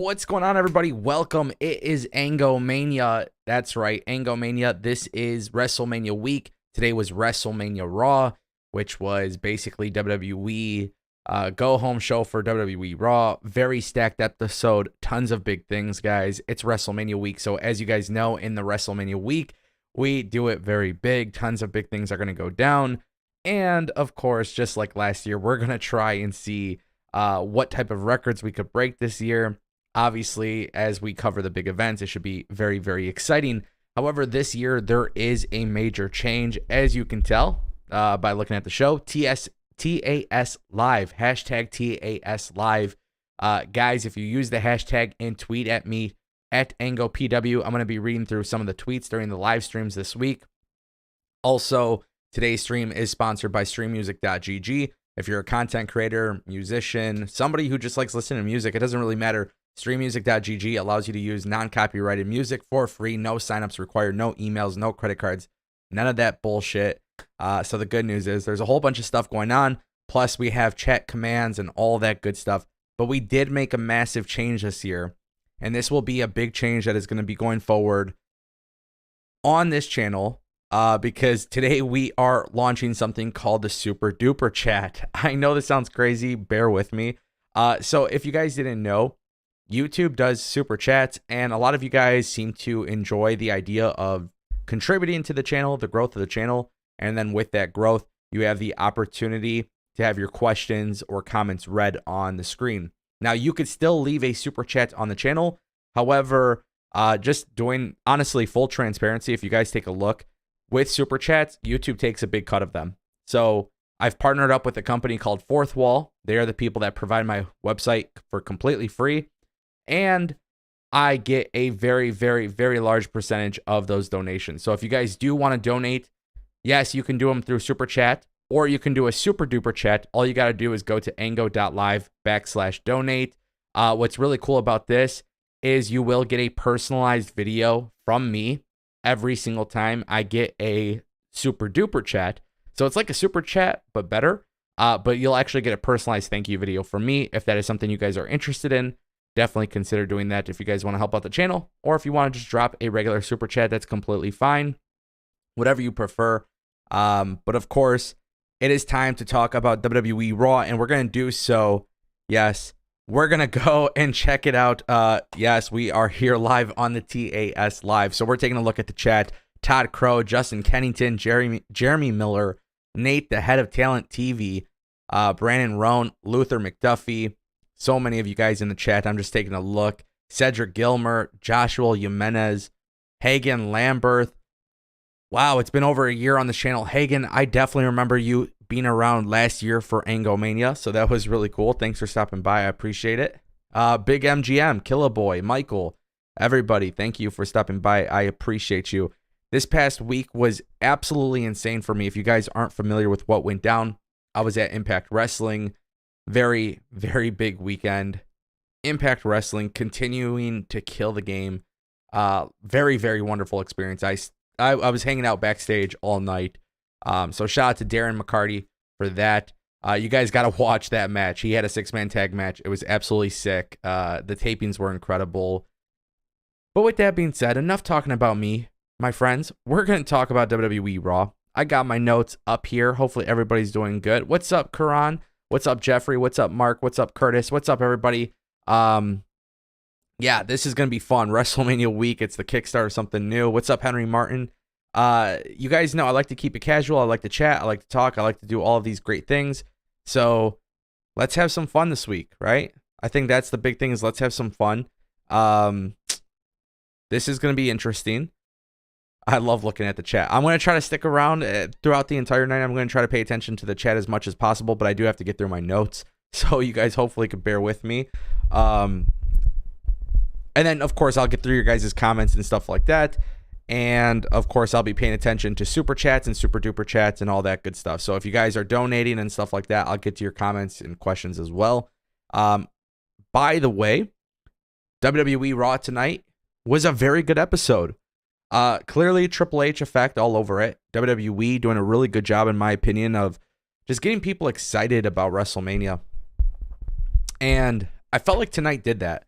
What's going on, everybody? Welcome. It is Ango Mania. That's right, Ango Mania. This is WrestleMania week. Today was WrestleMania Raw, which was basically WWE go-home show for WWE Raw. Very stacked episode. Tons of big things, guys. It's WrestleMania week. So as you guys know, in the WrestleMania week, we do it very big. Tons of big things are going to go down. And, of course, just like last year, we're going to try and see what type of records we could break this year. Obviously, as we cover the big events, it should be very, very exciting. However, this year, there is a major change, as you can tell by looking at the show. TAS Live, hashtag TAS Live. Guys, if you use the hashtag and tweet at me, at AngoPW, I'm going to be reading through some of the tweets during the live streams this week. Also, today's stream is sponsored by StreamMusic.gg. If you're a content creator, musician, somebody who just likes listening to music, it doesn't really matter. StreamMusic.gg allows you to use non-copyrighted music for free. No signups required, no emails, no credit cards, none of that bullshit. So the good news is there's a whole bunch of stuff going on. Plus, we have chat commands and all that good stuff. But we did make a massive change this year. And this will be a big change that is going to be going forward on this channel. Because today we are launching something called the Super Duper Chat. I know this sounds crazy. Bear with me. So if you guys didn't know, YouTube does super chats, and a lot of you guys seem to enjoy the idea of contributing to the channel, the growth of the channel. And then with that growth, you have the opportunity to have your questions or comments read on the screen. Now, you could still leave a super chat on the channel. However, just doing, honestly, full transparency, if you guys take a look, with super chats, YouTube takes a big cut of them. So I've partnered up with a company called Fourth Wall. They are the people that provide my website for completely free. And I get a very, very, very large percentage of those donations. So if you guys do want to donate, yes, you can do them through super chat, or you can do a super duper chat. All you got to do is go to ango.live/donate. What's really cool about this is you will get a personalized video from me every single time I get a super duper chat. So it's like a super chat, but better. But you'll actually get a personalized thank you video from me. If that is something you guys are interested in, definitely consider doing that if you guys want to help out the channel. Or if you want to just drop a regular super chat, that's completely fine. Whatever you prefer. But of course, it is time to talk about WWE Raw, and we're going to do so. Yes, we're going to go and check it out. Yes, we are here live on the TAS Live. So we're taking a look at the chat. Todd Crow, Justin Kennington, Jeremy Miller, Nate, the head of Talent TV, Brandon Roan, Luther McDuffie. So many of you guys in the chat. I'm just taking a look. Cedric Gilmer, Joshua Jimenez, Hagen Lamberth. Wow, it's been over a year on this channel. Hagen, I definitely remember you being around last year for Angomania, so that was really cool. Thanks for stopping by. I appreciate it. Big MGM, Killaboy, Michael, everybody, thank you for stopping by. I appreciate you. This past week was absolutely insane for me. If you guys aren't familiar with what went down, I was at Impact Wrestling. Very, very big weekend. Impact Wrestling continuing to kill the game. Very, very wonderful experience. I was hanging out backstage all night. So shout out to Darren McCarty for that. You guys got to watch that match. He had a 6-man tag match. It was absolutely sick. The tapings were incredible. But with that being said, enough talking about me, my friends. We're going to talk about WWE Raw. I got my notes up here. Hopefully everybody's doing good. What's up, Karan? What's up, Jeffrey? What's up, Mark? What's up, Curtis? What's up, everybody? Yeah, this is going to be fun. WrestleMania week. It's the kickstart of something new. What's up, Henry Martin? You guys know I like to keep it casual. I like to chat. I like to talk. I like to do all of these great things. So let's have some fun this week, right? I think that's the big thing is let's have some fun. This is going to be interesting. I love looking at the chat. I'm going to try to stick around throughout the entire night. I'm going to try to pay attention to the chat as much as possible, but I do have to get through my notes. So you guys hopefully could bear with me. And then, of course, I'll get through your guys' comments and stuff like that. And, of course, I'll be paying attention to super chats and super duper chats and all that good stuff. So if you guys are donating and stuff like that, I'll get to your comments and questions as well. By the way, WWE Raw tonight was a very good episode. Clearly, Triple H effect all over it. WWE doing a really good job, in my opinion, of just getting people excited about WrestleMania. And I felt like tonight did that.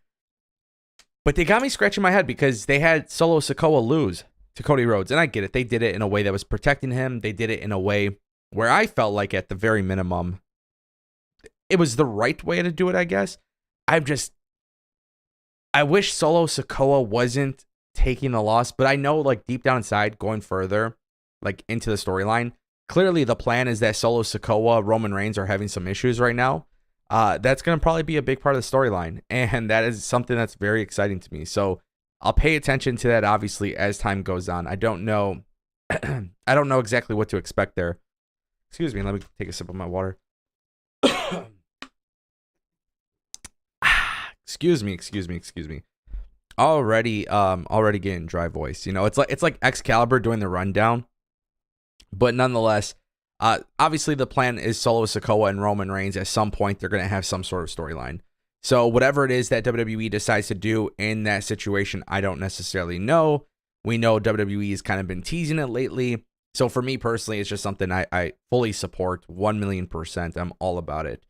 But they got me scratching my head because they had Solo Sikoa lose to Cody Rhodes. And I get it. They did it in a way that was protecting him. They did it in a way where I felt like at the very minimum, it was the right way to do it, I guess. I wish Solo Sikoa wasn't taking the loss, but I know like deep down inside going further, like into the storyline, clearly the plan is that Solo Sikoa, Roman Reigns are having some issues right now. That's going to probably be a big part of the storyline. And that is something that's very exciting to me. So I'll pay attention to that, obviously, as time goes on. I don't know. I don't know exactly what to expect there. Excuse me. Let me take a sip of my water. Excuse me. Already getting dry voice. You know, it's like Excalibur doing the rundown. But nonetheless, obviously the plan is Solo Sikoa and Roman Reigns. At some point, they're going to have some sort of storyline. So whatever it is that WWE decides to do in that situation, I don't necessarily know. We know WWE has kind of been teasing it lately. So for me personally, it's just something I fully support 1,000,000%. I'm all about it.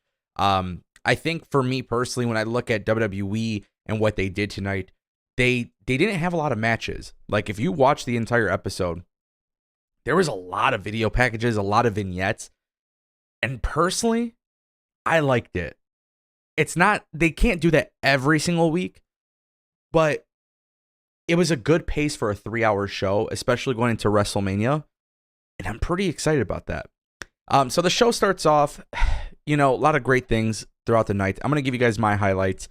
I think for me personally, when I look at WWE and what they did tonight, they didn't have a lot of matches. Like if you watch the entire episode, there was a lot of video packages, a lot of vignettes. And personally, I liked it. It's not, they can't do that every single week, but it was a good pace for a 3-hour show, especially going into WrestleMania. And I'm pretty excited about that. So the show starts off, you know, a lot of great things throughout the night. I'm going to give you guys my highlights.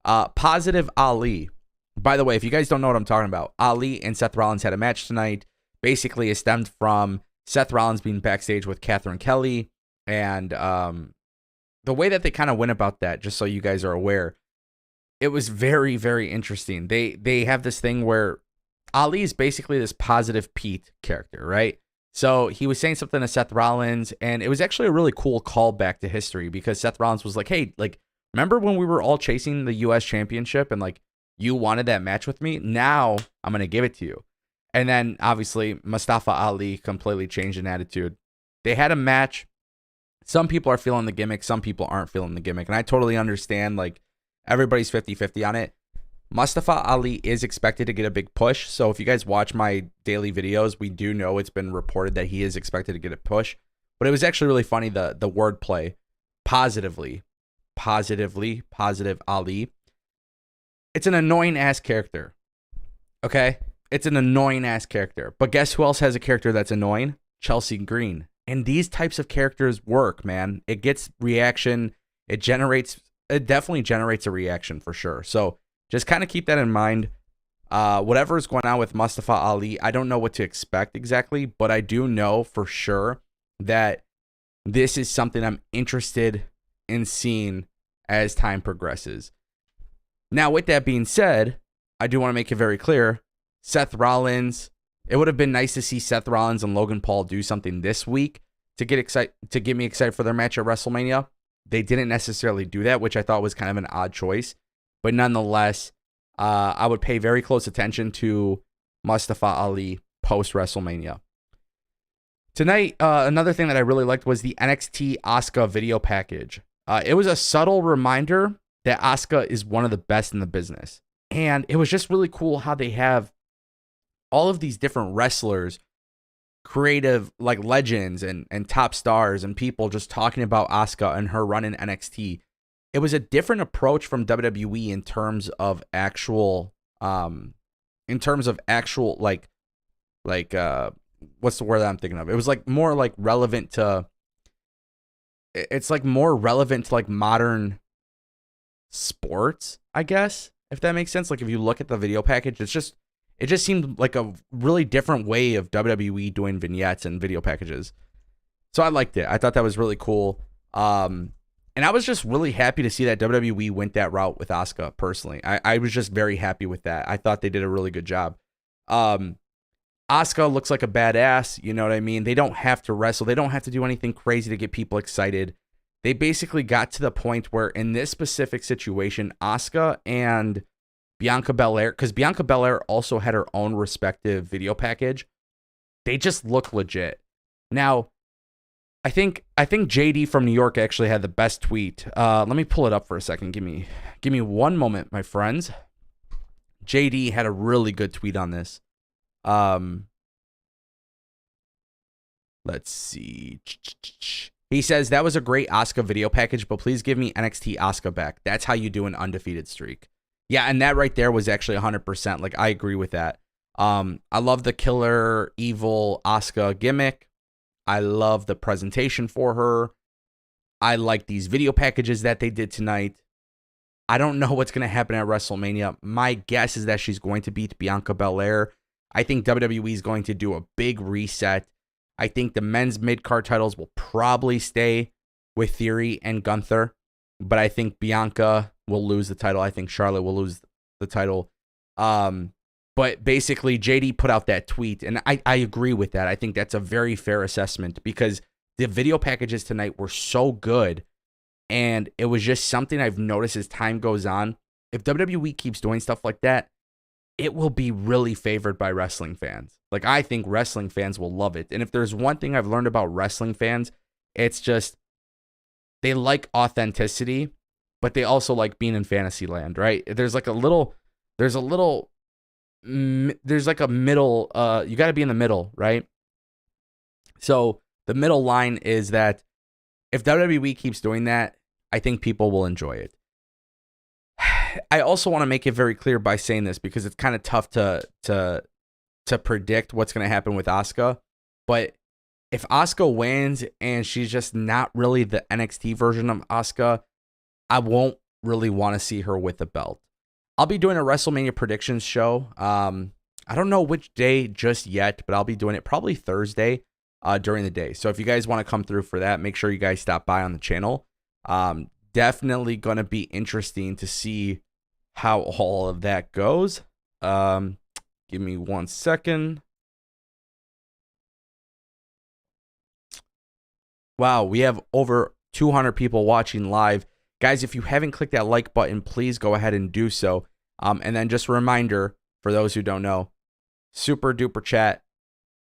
Positive Ali. By the way, if you guys don't know what I'm talking about, Ali and Seth Rollins had a match tonight. Basically, it stemmed from Seth Rollins being backstage with Catherine Kelly. And the way that they kind of went about that, just so you guys are aware, it was very, very interesting. They have this thing where Ali is basically this positive Pete character, right? So he was saying something to Seth Rollins, and it was actually a really cool callback to history because Seth Rollins was like, hey, like, remember when we were all chasing the U.S. championship and like you wanted that match with me? Now I'm going to give it to you. And then obviously Mustafa Ali completely changed in attitude. They had a match. Some people are feeling the gimmick. Some people aren't feeling the gimmick. And I totally understand, like, everybody's 50-50 on it. Mustafa Ali is expected to get a big push. So if you guys watch my daily videos, we do know it's been reported that he is expected to get a push. But it was actually really funny, the wordplay. Positive Ali. It's an annoying ass character. Okay? It's an annoying ass character. But guess who else has a character that's annoying? Chelsea Green. And these types of characters work, man. It gets reaction. It definitely generates a reaction for sure. So just kind of keep that in mind. Whatever is going on with Mustafa Ali, I don't know what to expect exactly, but I do know for sure that this is something I'm interested in seeing as time progresses. Now, with that being said, I do want to make it very clear, Seth Rollins, it would have been nice to see Seth Rollins and Logan Paul do something this week to get me excited for their match at WrestleMania. They didn't necessarily do that, which I thought was kind of an odd choice. But nonetheless, I would pay very close attention to Mustafa Ali post WrestleMania. Tonight, another thing that I really liked was the NXT Asuka video package. It was a subtle reminder that Asuka is one of the best in the business. And it was just really cool how they have all of these different wrestlers, creative like legends and top stars and people just talking about Asuka and her run in NXT. It was a different approach from WWE in terms of actual like what's the word that I'm thinking of? It was like more like relevant to, it's like more relevant to like modern sports, I guess, if that makes sense. Like if you look at the video package, it just seemed like a really different way of WWE doing vignettes and video packages. So I liked it. I thought that was really cool. And I was just really happy to see that WWE went that route with Asuka personally. I was just very happy with that. I thought they did a really good job. Asuka looks like a badass. You know what I mean? They don't have to wrestle. They don't have to do anything crazy to get people excited. They basically got to the point where in this specific situation, Asuka and Bianca Belair, because Bianca Belair also had her own respective video package, they just look legit. Now, I think JD from New York actually had the best tweet. Let me pull it up for a second. Give me one moment, my friends. JD had a really good tweet on this. Let's see. He says, that was a great Asuka video package, but please give me NXT Asuka back. That's how you do an undefeated streak. Yeah, and that right there was actually 100%. Like, I agree with that. I love the killer, evil Asuka gimmick. I love the presentation for her. I like these video packages that they did tonight. I don't know what's going to happen at WrestleMania. My guess is that she's going to beat Bianca Belair. I think WWE is going to do a big reset. I think the men's mid-card titles will probably stay with Theory and Gunther, but I think Bianca will lose the title. I think Charlotte will lose the title. But basically, JD put out that tweet, and I agree with that. I think that's a very fair assessment because the video packages tonight were so good, and it was just something I've noticed as time goes on. If WWE keeps doing stuff like that, it will be really favored by wrestling fans. Like, I think wrestling fans will love it. And if there's one thing I've learned about wrestling fans, it's just they like authenticity, but they also like being in fantasy land, right? There's like a middle, you got to be in the middle, right? So the middle line is that if WWE keeps doing that, I think people will enjoy it. I also want to make it very clear by saying this because it's kind of tough to predict what's going to happen with Asuka. But if Asuka wins and she's just not really the NXT version of Asuka, I won't really want to see her with the belt. I'll be doing a WrestleMania predictions show. I don't know which day just yet, but I'll be doing it probably Thursday during the day. So if you guys want to come through for that, make sure you guys stop by on the channel. Definitely going to be interesting to see how all of that goes. Give me 1 second. Wow, we have over 200 people watching live. Guys, if you haven't clicked that like button, please go ahead and do so. And then just a reminder, for those who don't know, super duper chat,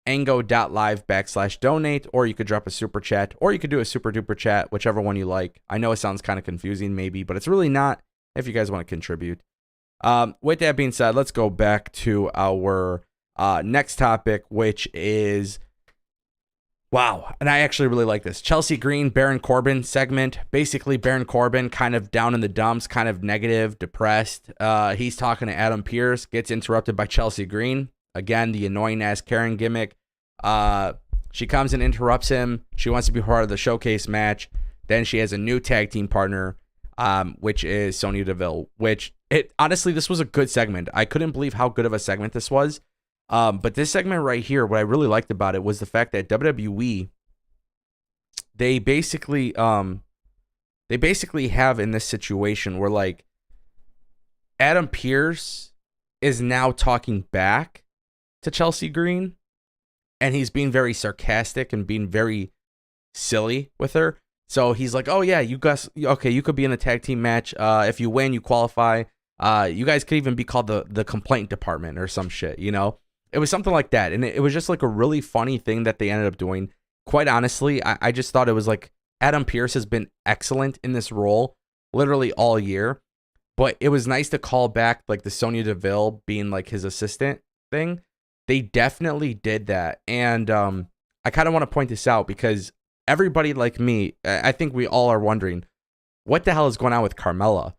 ango.live/donate, or you could drop a super chat, or you could do a super duper chat, whichever one you like. I know it sounds kind of confusing maybe, but it's really not if you guys want to contribute. With that being said, let's go back to our next topic, which is, wow, and I actually really like this. Chelsea Green, Baron Corbin segment. Basically, Baron Corbin kind of down in the dumps, kind of negative, depressed. He's talking to Adam Pearce, gets interrupted by Chelsea Green. Again, the annoying-ass Karen gimmick. She comes and interrupts him. She wants to be part of the showcase match. Then she has a new tag team partner, which is Sonya Deville, honestly, this was a good segment. I couldn't believe how good of a segment this was. But this segment right here, what I really liked about it was the fact that WWE, they basically have in this situation where, like, Adam Pearce is now talking back to Chelsea Green, and he's being very sarcastic and being very silly with her. So he's like, oh yeah, you guys, okay, you could be in a tag team match. If you win, you qualify. You guys could even be called the complaint department or some shit, you know? It was something like that. And it was just like a really funny thing that they ended up doing. Quite honestly, I just thought it was like Adam Pearce has been excellent in this role literally all year. But it was nice to call back like the Sonya Deville being like his assistant thing. They definitely did that. And I kind of want to point this out because everybody like me, I think we all are wondering, what the hell is going on with Carmella?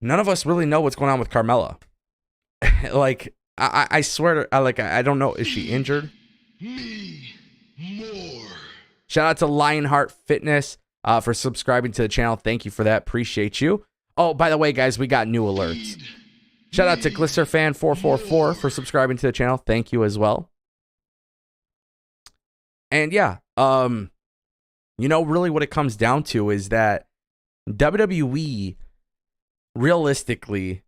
None of us really know what's going on with Carmella. Like, I swear to, I don't know. Is she injured? Me more. Shout out to Lionheart Fitness for subscribing to the channel. Thank you for that. Appreciate you. Oh, by the way, guys, we got new alerts. Shout out to GlisterFan444 for subscribing to the channel. Thank you as well. And yeah, really what it comes down to is that WWE, realistically,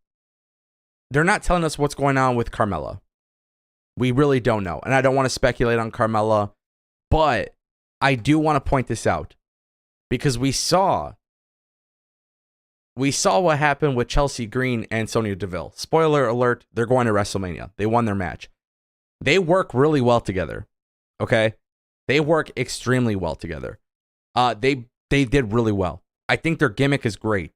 they're not telling us what's going on with Carmella. We really don't know. And I don't want to speculate on Carmella, but I do want to point this out because we saw what happened with Chelsea Green and Sonya Deville. Spoiler alert, they're going to WrestleMania. They won their match. They work really well together. Okay? They work extremely well together. They did really well. I think their gimmick is great.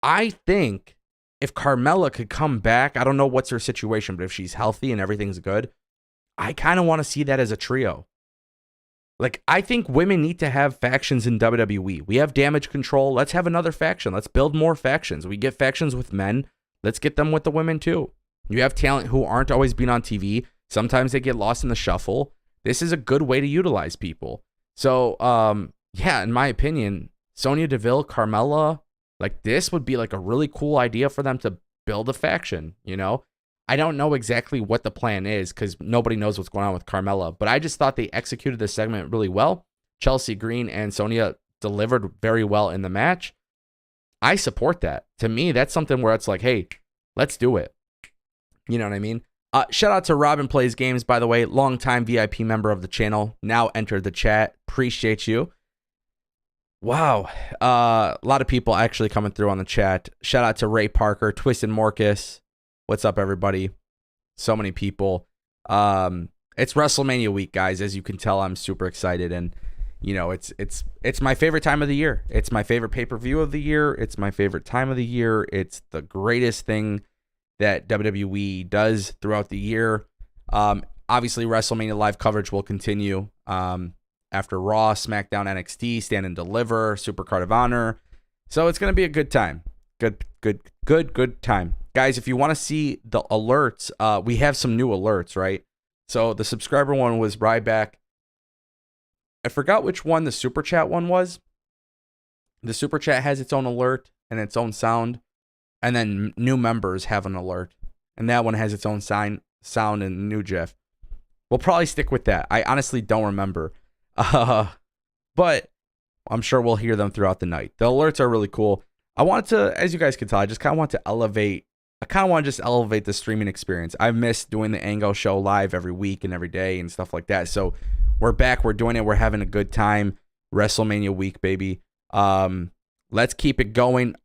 I think if Carmella could come back, I don't know what's her situation, but if she's healthy and everything's good, I kind of want to see that as a trio. Like, I think women need to have factions in WWE. We have Damage Control. Let's have another faction. Let's build more factions. We get factions with men. Let's get them with the women too. You have talent who aren't always being on TV. Sometimes they get lost in the shuffle. This is a good way to utilize people. So, yeah, in my opinion, Sonya Deville, Carmella, like this would be like a really cool idea for them to build a faction, you know? I don't know exactly what the plan is because nobody knows what's going on with Carmella, but I just thought they executed this segment really well. Chelsea Green and Sonya delivered very well in the match. I support that. To me, that's something where it's like, hey, let's do it. You know what I mean? Shout out to Robin Plays Games, by the way, longtime VIP member of the channel, now entered the chat. Appreciate you. Wow. A lot of people actually coming through on the chat. Shout out to Ray Parker, Twisted Morcus. What's up, everybody? So many people. It's WrestleMania week, guys. As you can tell, I'm super excited, and you know, it's my favorite time of the year. It's my favorite pay-per-view of the year. It's my favorite time of the year. It's the greatest thing that WWE does throughout the year. Obviously, WrestleMania live coverage will continue after Raw, SmackDown, NXT, Stand and Deliver, Supercard of Honor. So it's gonna be a good time. Good time. Guys, if you want to see the alerts, we have some new alerts, right? So the subscriber one was Ryback. I forgot which one the Super Chat one was. The Super Chat has its own alert and its own sound. And then new members have an alert. And that one has its own sound and new GIF. We'll probably stick with that. I honestly don't remember. But I'm sure we'll hear them throughout the night. The alerts are really cool. I wanted to, as you guys can tell, I just kind of want to elevate the streaming experience. I've missed doing the Ango show live every week and every day and stuff like that. So we're back. We're doing it. We're having a good time. WrestleMania week, baby. Let's keep it going.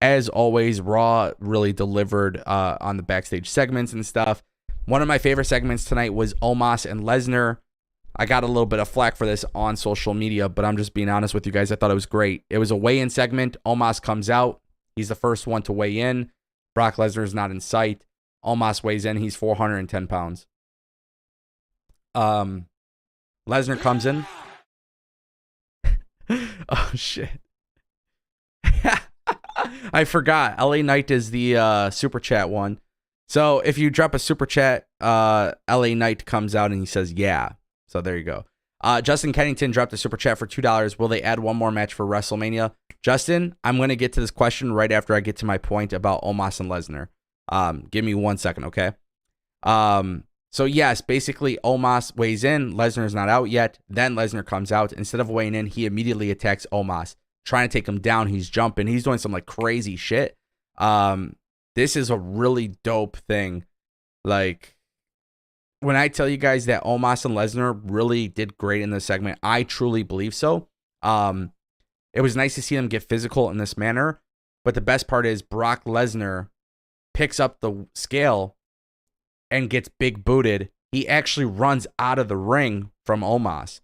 As always, Raw really delivered on the backstage segments and stuff. One of my favorite segments tonight was Omas and Lesnar. I got a little bit of flack for this on social media, but I'm just being honest with you guys. I thought it was great. It was a weigh-in segment. Omas comes out. He's the first one to weigh in. Brock Lesnar is not in sight. Omas weighs in. He's 410 pounds. Lesnar comes in. Oh, shit. I forgot. LA Knight is the super chat one. So if you drop a super chat, LA Knight comes out and he says, yeah. So there you go. Justin Kennington dropped a super chat for $2. Will they add one more match for WrestleMania? Justin, I'm going to get to this question right after I get to my point about Omas and Lesnar. Give me 1 second, okay? So yes, basically Omas weighs in. Lesnar's not out yet. Then Lesnar comes out. Instead of weighing in, he immediately attacks Omas, trying to take him down. He's jumping. He's doing some like crazy shit. This is a really dope thing. Like, when I tell you guys that Omas and Lesnar really did great in this segment, I truly believe so. It was nice to see them get physical in this manner. But the best part is Brock Lesnar picks up the scale and gets big booted. He actually runs out of the ring from Omas.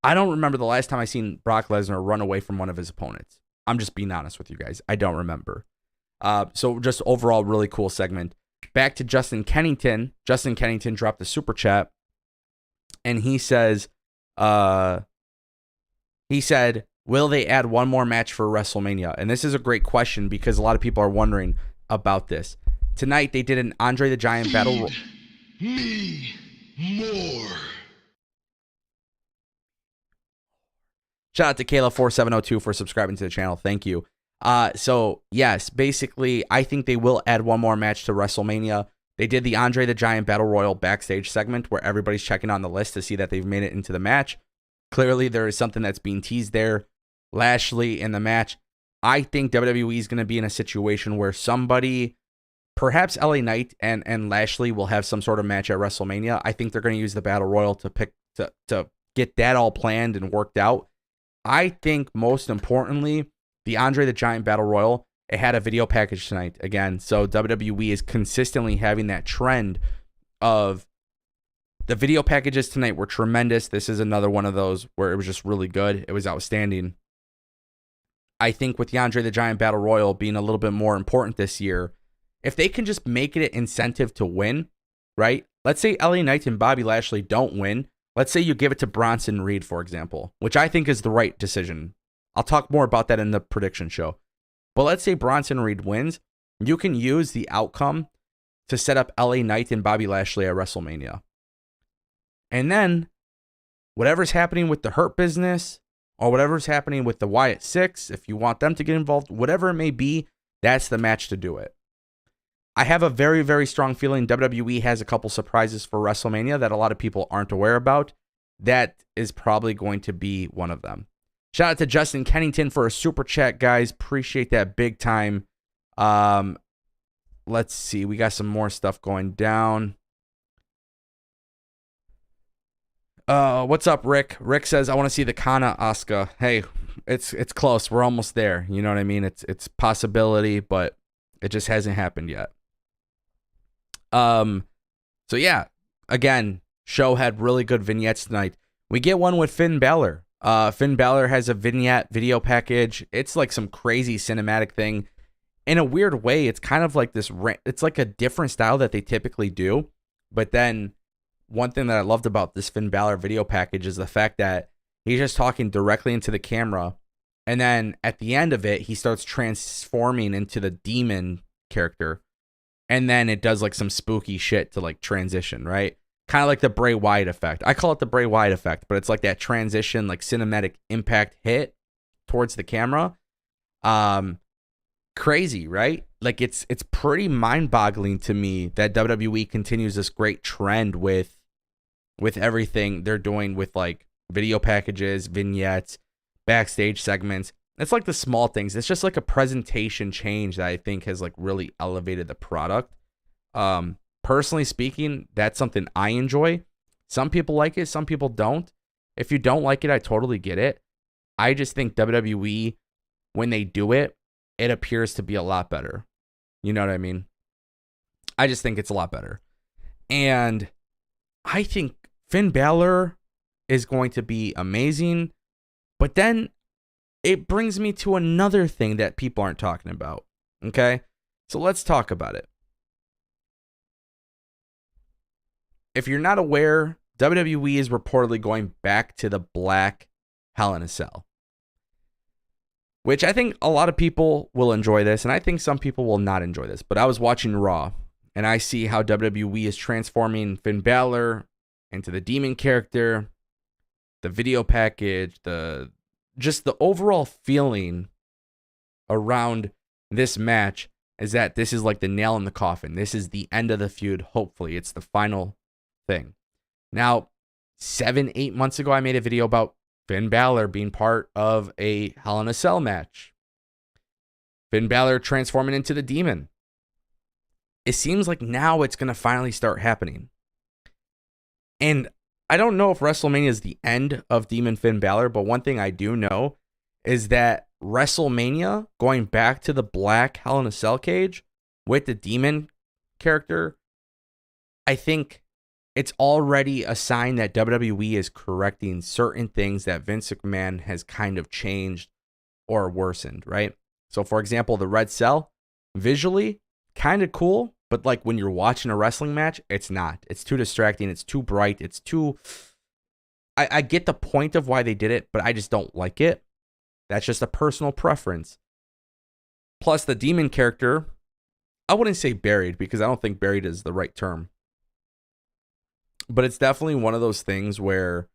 I don't remember the last time I seen Brock Lesnar run away from one of his opponents. I'm just being honest with you guys. I don't remember. So just overall, really cool segment. Back to Justin Kennington. Justin Kennington dropped the super chat. And he says, will they add one more match for WrestleMania? And this is a great question because a lot of people are wondering about this. Tonight, they did an Andre the Giant battle. Me more. Shout out to Kayla4702 for subscribing to the channel. Thank you. So, yes, basically, I think they will add one more match to WrestleMania. They did the Andre the Giant Battle Royal backstage segment where everybody's checking on the list to see that they've made it into the match. Clearly, there is something that's being teased there. Lashley in the match. I think WWE is going to be in a situation where somebody, perhaps LA Knight and Lashley, will have some sort of match at WrestleMania. I think they're going to use the Battle Royal to get that all planned and worked out. I think most importantly, the Andre the Giant Battle Royal, it had a video package tonight again. So WWE is consistently having that trend of the video packages tonight were tremendous. This is another one of those where it was just really good. It was outstanding. I think with the Andre the Giant Battle Royal being a little bit more important this year, if they can just make it an incentive to win, right? Let's say LA Knight and Bobby Lashley don't win. Let's say you give it to Bronson Reed, for example, which I think is the right decision. I'll talk more about that in the prediction show. But let's say Bronson Reed wins. You can use the outcome to set up LA Knight and Bobby Lashley at WrestleMania. And then whatever's happening with the Hurt Business or whatever's happening with the Wyatt Six, if you want them to get involved, whatever it may be, that's the match to do it. I have a very, very strong feeling WWE has a couple surprises for WrestleMania that a lot of people aren't aware about. That is probably going to be one of them. Shout out to Justin Kennington for a super chat, guys. Appreciate that big time. Let's see. We got some more stuff going down. What's up, Rick? Rick says, I want to see the Kana Asuka. Hey, it's close. We're almost there. You know what I mean? It's possibility, but it just hasn't happened yet. So yeah, again, show had really good vignettes tonight. We get one with Finn Balor. Finn Balor has a vignette video package. It's like some crazy cinematic thing. In a weird way, it's kind of like this, it's like a different style that they typically do. But then one thing that I loved about this Finn Balor video package is the fact that he's just talking directly into the camera. And then at the end of it, he starts transforming into the demon character. And then it does like some spooky shit to like transition, right? Kind of like the Bray Wyatt effect. I call it the Bray Wyatt effect, but it's like that transition, like cinematic impact hit towards the camera. Crazy, right? Like it's pretty mind-boggling to me that WWE continues this great trend with everything they're doing with like video packages, vignettes, backstage segments. It's like the small things. It's just like a presentation change that I think has like really elevated the product. Personally speaking, that's something I enjoy. Some people like it, some people don't. If you don't like it, I totally get it. I just think WWE, when they do it, it appears to be a lot better. You know what I mean? I just think it's a lot better. And I think Finn Balor is going to be amazing. But then it brings me to another thing that people aren't talking about. Okay? So let's talk about it. If you're not aware, WWE is reportedly going back to the black Hell in a Cell. Which I think a lot of people will enjoy this, and I think some people will not enjoy this. But I was watching Raw, and I see how WWE is transforming Finn Balor into the demon character, the video package, just the overall feeling around this match is that this is like the nail in the coffin. This is the end of the feud. Hopefully, it's the final thing. Now, 7-8 months ago, I made a video about Finn Balor being part of a Hell in a Cell match. Finn Balor transforming into the demon. It seems like now it's going to finally start happening. And I don't know if WrestleMania is the end of Demon Finn Balor, but one thing I do know is that WrestleMania, going back to the black Hell in a Cell cage with the demon character, I think it's already a sign that WWE is correcting certain things that Vince McMahon has kind of changed or worsened, right? So, for example, the red cell, visually, kind of cool, but like when you're watching a wrestling match, it's not. It's too distracting. It's too bright. It's too... I get the point of why they did it, but I just don't like it. That's just a personal preference. Plus, the demon character, I wouldn't say buried, because I don't think buried is the right term. But it's definitely one of those things where,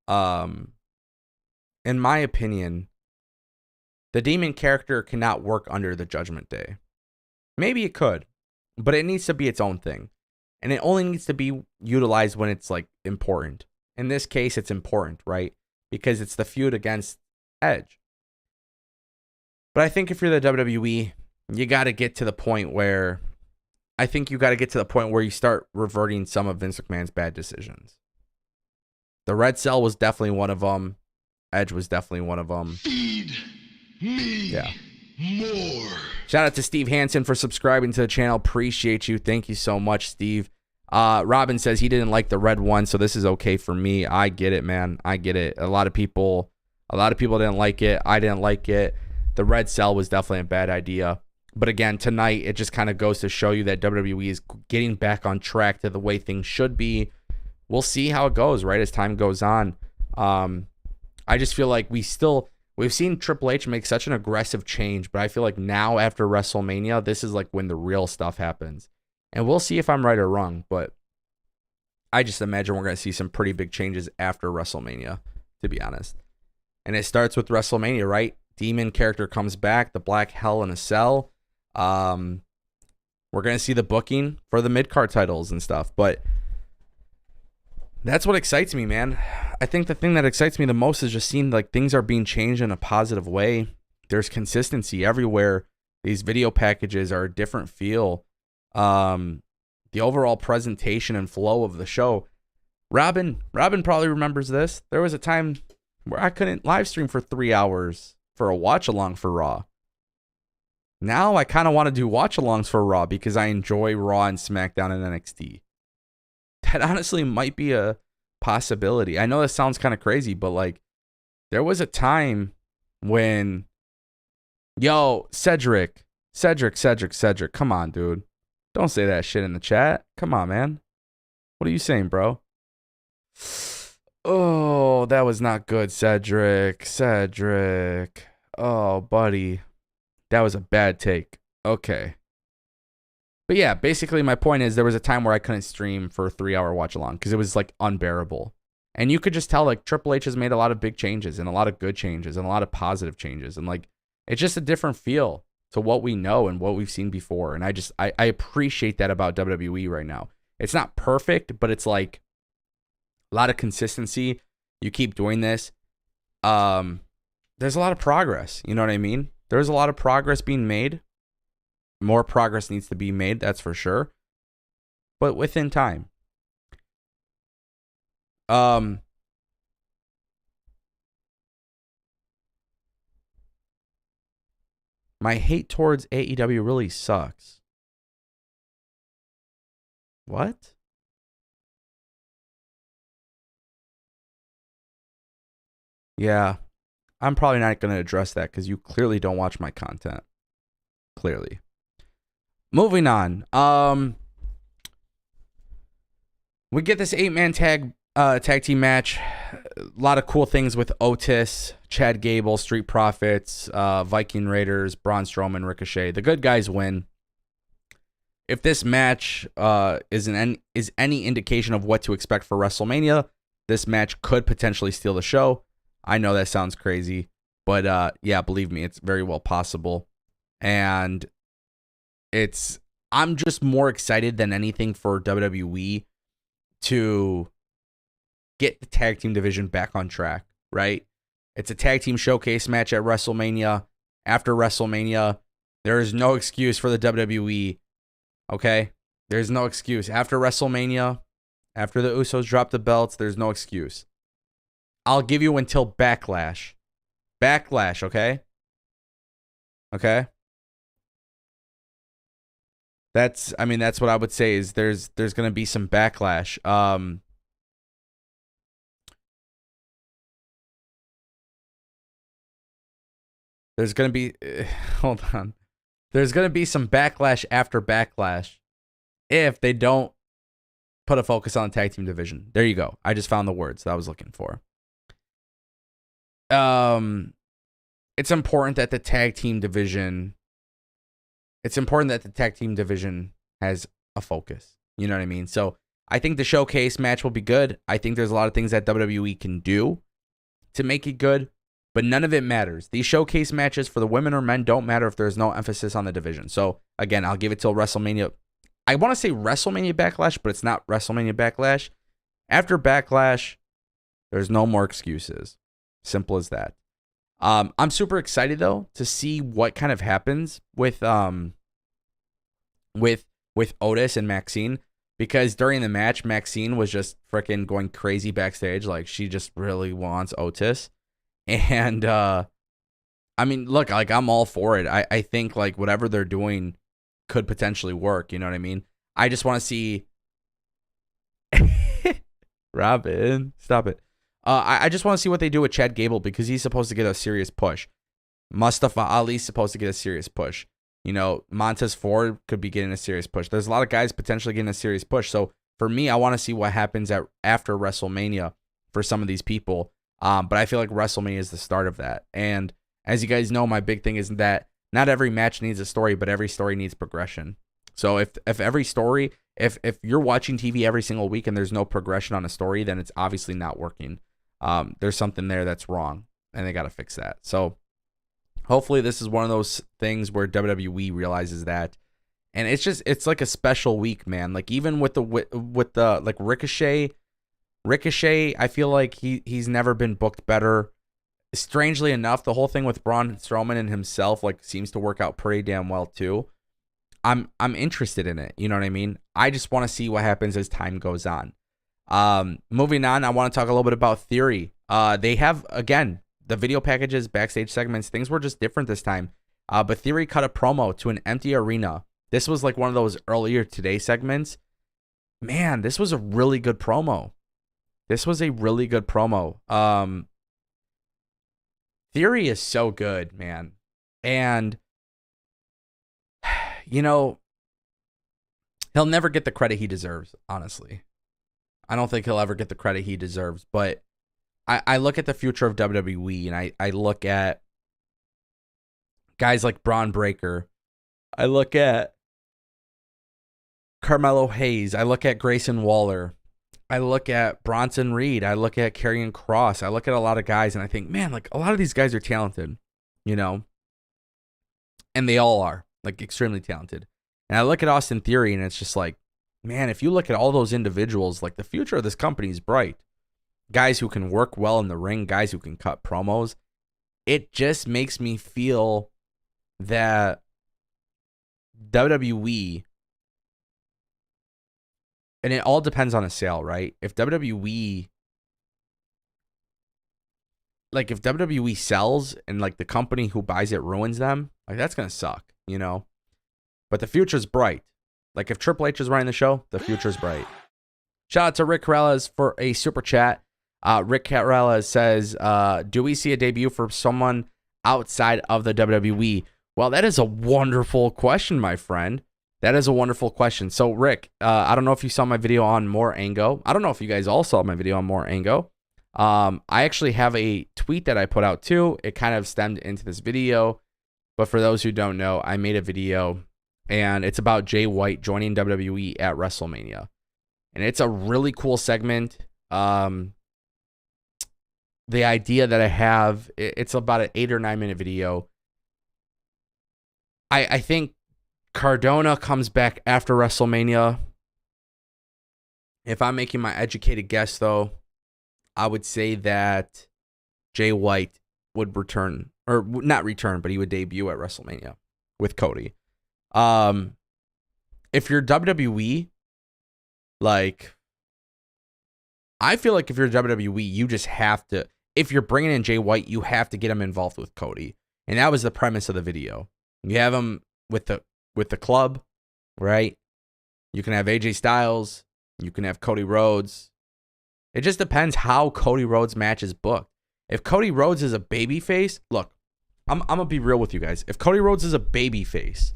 in my opinion, the demon character cannot work under the Judgment Day. Maybe it could, but it needs to be its own thing. And it only needs to be utilized when it's like important. In this case, it's important, right? Because it's the feud against Edge. But I think if you're the WWE, you got to get to the point where you start reverting some of Vince McMahon's bad decisions. The red cell was definitely one of them. Edge was definitely one of them. Feed me more. Shout out to Steve Hansen for subscribing to the channel. Appreciate you. Thank you so much, Steve. Robin says he didn't like the red one, so this is okay for me. I get it, man. I get it. A lot of people didn't like it. I didn't like it. The red cell was definitely a bad idea. But again, tonight, it just kind of goes to show you that WWE is getting back on track to the way things should be. We'll see how it goes, right, as time goes on. I just feel like we've seen Triple H make such an aggressive change, but I feel like now after WrestleMania, this is like when the real stuff happens. And we'll see if I'm right or wrong, but I just imagine we're going to see some pretty big changes after WrestleMania, to be honest. And it starts with WrestleMania, right? Demon character comes back, the Black Hell in a Cell. We're going to see the booking for the mid-card titles and stuff, but that's what excites me, man. I think the thing that excites me the most is just seeing like things are being changed in a positive way. There's consistency everywhere. These video packages are a different feel. The overall presentation and flow of the show. Robin probably remembers this. There was a time where I couldn't live stream for 3 hours for a watch along for Raw. Now I kind of want to do watch alongs for Raw because I enjoy Raw and SmackDown and NXT. That honestly might be a possibility. I know this sounds kind of crazy, but like there was a time when Cedric, come on, dude. Don't say that shit in the chat. Come on, man. What are you saying, bro? Oh, that was not good, Cedric. Oh, buddy. That was a bad take. Okay. But yeah, basically my point is there was a time where I couldn't stream for a 3-hour watch along because it was like unbearable. And you could just tell like Triple H has made a lot of big changes and a lot of good changes and a lot of positive changes. And like, it's just a different feel to what we know and what we've seen before. And I appreciate that about WWE right now. It's not perfect, but it's like a lot of consistency. You keep doing this. There's a lot of progress. You know what I mean? There's a lot of progress being made. More progress needs to be made, that's for sure. But within time. My hate towards AEW really sucks. What? Yeah. I'm probably not going to address that because you clearly don't watch my content. Clearly. Moving on. We get this 8-man tag team match. A lot of cool things with Otis, Chad Gable, Street Profits, Viking Raiders, Braun Strowman, Ricochet. The good guys win. If this match is any indication of what to expect for WrestleMania, this match could potentially steal the show. I know that sounds crazy, but yeah, believe me, it's very well possible. And I'm just more excited than anything for WWE to get the tag team division back on track, right? It's a tag team showcase match at WrestleMania. After WrestleMania, there is no excuse for the WWE, okay? There's no excuse. After WrestleMania, after the Usos drop the belts, there's no excuse. I'll give you until Backlash. Backlash, okay? Okay? That's what I would say is there's going to be some backlash. There's going to be hold on. There's going to be some backlash after Backlash if they don't put a focus on the tag team division. There you go. I just found the words that I was looking for. It's important that the tag team division has a focus. You know what I mean? So I think the showcase match will be good. I think there's a lot of things that WWE can do to make it good, but none of it matters. These showcase matches for the women or men don't matter if there's no emphasis on the division. So again, I'll give it till WrestleMania. I want to say WrestleMania Backlash, but it's not WrestleMania Backlash. After Backlash, there's no more excuses. Simple as that. I'm super excited though to see what kind of happens with Otis and Maxine, because during the match, Maxine was just freaking going crazy backstage, like she just really wants Otis, and look, like I'm all for it. I think like whatever they're doing could potentially work. You know what I mean? I just want to see. Robin, stop it. I just want to see what they do with Chad Gable because he's supposed to get a serious push. Mustafa Ali's supposed to get a serious push. You know, Montez Ford could be getting a serious push. There's a lot of guys potentially getting a serious push. So for me, I want to see what happens after WrestleMania for some of these people. But I feel like WrestleMania is the start of that. And as you guys know, my big thing is that not every match needs a story, but every story needs progression. So if every story, if you're watching TV every single week and there's no progression on a story, then it's obviously not working. There's something there that's wrong, and they got to fix that. So hopefully this is one of those things where WWE realizes that. And it's like a special week, man. Like even with the like Ricochet, I feel like he's never been booked better. Strangely enough, the whole thing with Braun Strowman and himself like seems to work out pretty damn well too. I'm interested in it. You know what I mean? I just want to see what happens as time goes on. Moving on, I want to talk a little bit about Theory. They have, again, the video packages, backstage segments, things were just different this time. But Theory cut a promo to an empty arena. This was like one of those earlier Today segments. Man, this was a really good promo. Theory is so good, man. And, you know, he'll never get the credit he deserves, honestly. I don't think he'll ever get the credit he deserves. But I look at the future of WWE, and I look at guys like Braun Breaker. I look at Carmelo Hayes. I look at Grayson Waller. I look at Bronson Reed. I look at Karrion Kross. I look at a lot of guys, and I think, man, like a lot of these guys are talented, you know? And they all are, like, extremely talented. And I look at Austin Theory, and it's just like, man, if you look at all those individuals, like the future of this company is bright. Guys who can work well in the ring, guys who can cut promos. It just makes me feel that WWE, and it all depends on a sale, right? If WWE sells and like the company who buys it ruins them, like that's going to suck, you know? But the future's bright. Like if Triple H is running the show, the future's bright. Shout out to Rick Carrellas for a super chat. Rick Carrellas says, do we see a debut for someone outside of the WWE? Well, that is a wonderful question, my friend. That is a wonderful question. So, Rick, I don't know if you saw my video on More Ango. I don't know if you guys all saw my video on More Ango. I actually have a tweet that I put out too. It kind of stemmed into this video. But for those who don't know, I made a video, and it's about Jay White joining WWE at WrestleMania. And it's a really cool segment. The idea that I have, it's about an 8 or 9 minute video. I think Cardona comes back after WrestleMania. If I'm making my educated guess, though, I would say that Jay White would return, or not return, but he would debut at WrestleMania with Cody. If you're WWE, like, I feel like if you're WWE, you just have to, if you're bringing in Jay White, you have to get him involved with Cody. And that was the premise of the video. You have him with the club, right? You can have AJ Styles. You can have Cody Rhodes. It just depends how Cody Rhodes' match is booked. If Cody Rhodes is a babyface, look, I'm going to be real with you guys. If Cody Rhodes is a babyface,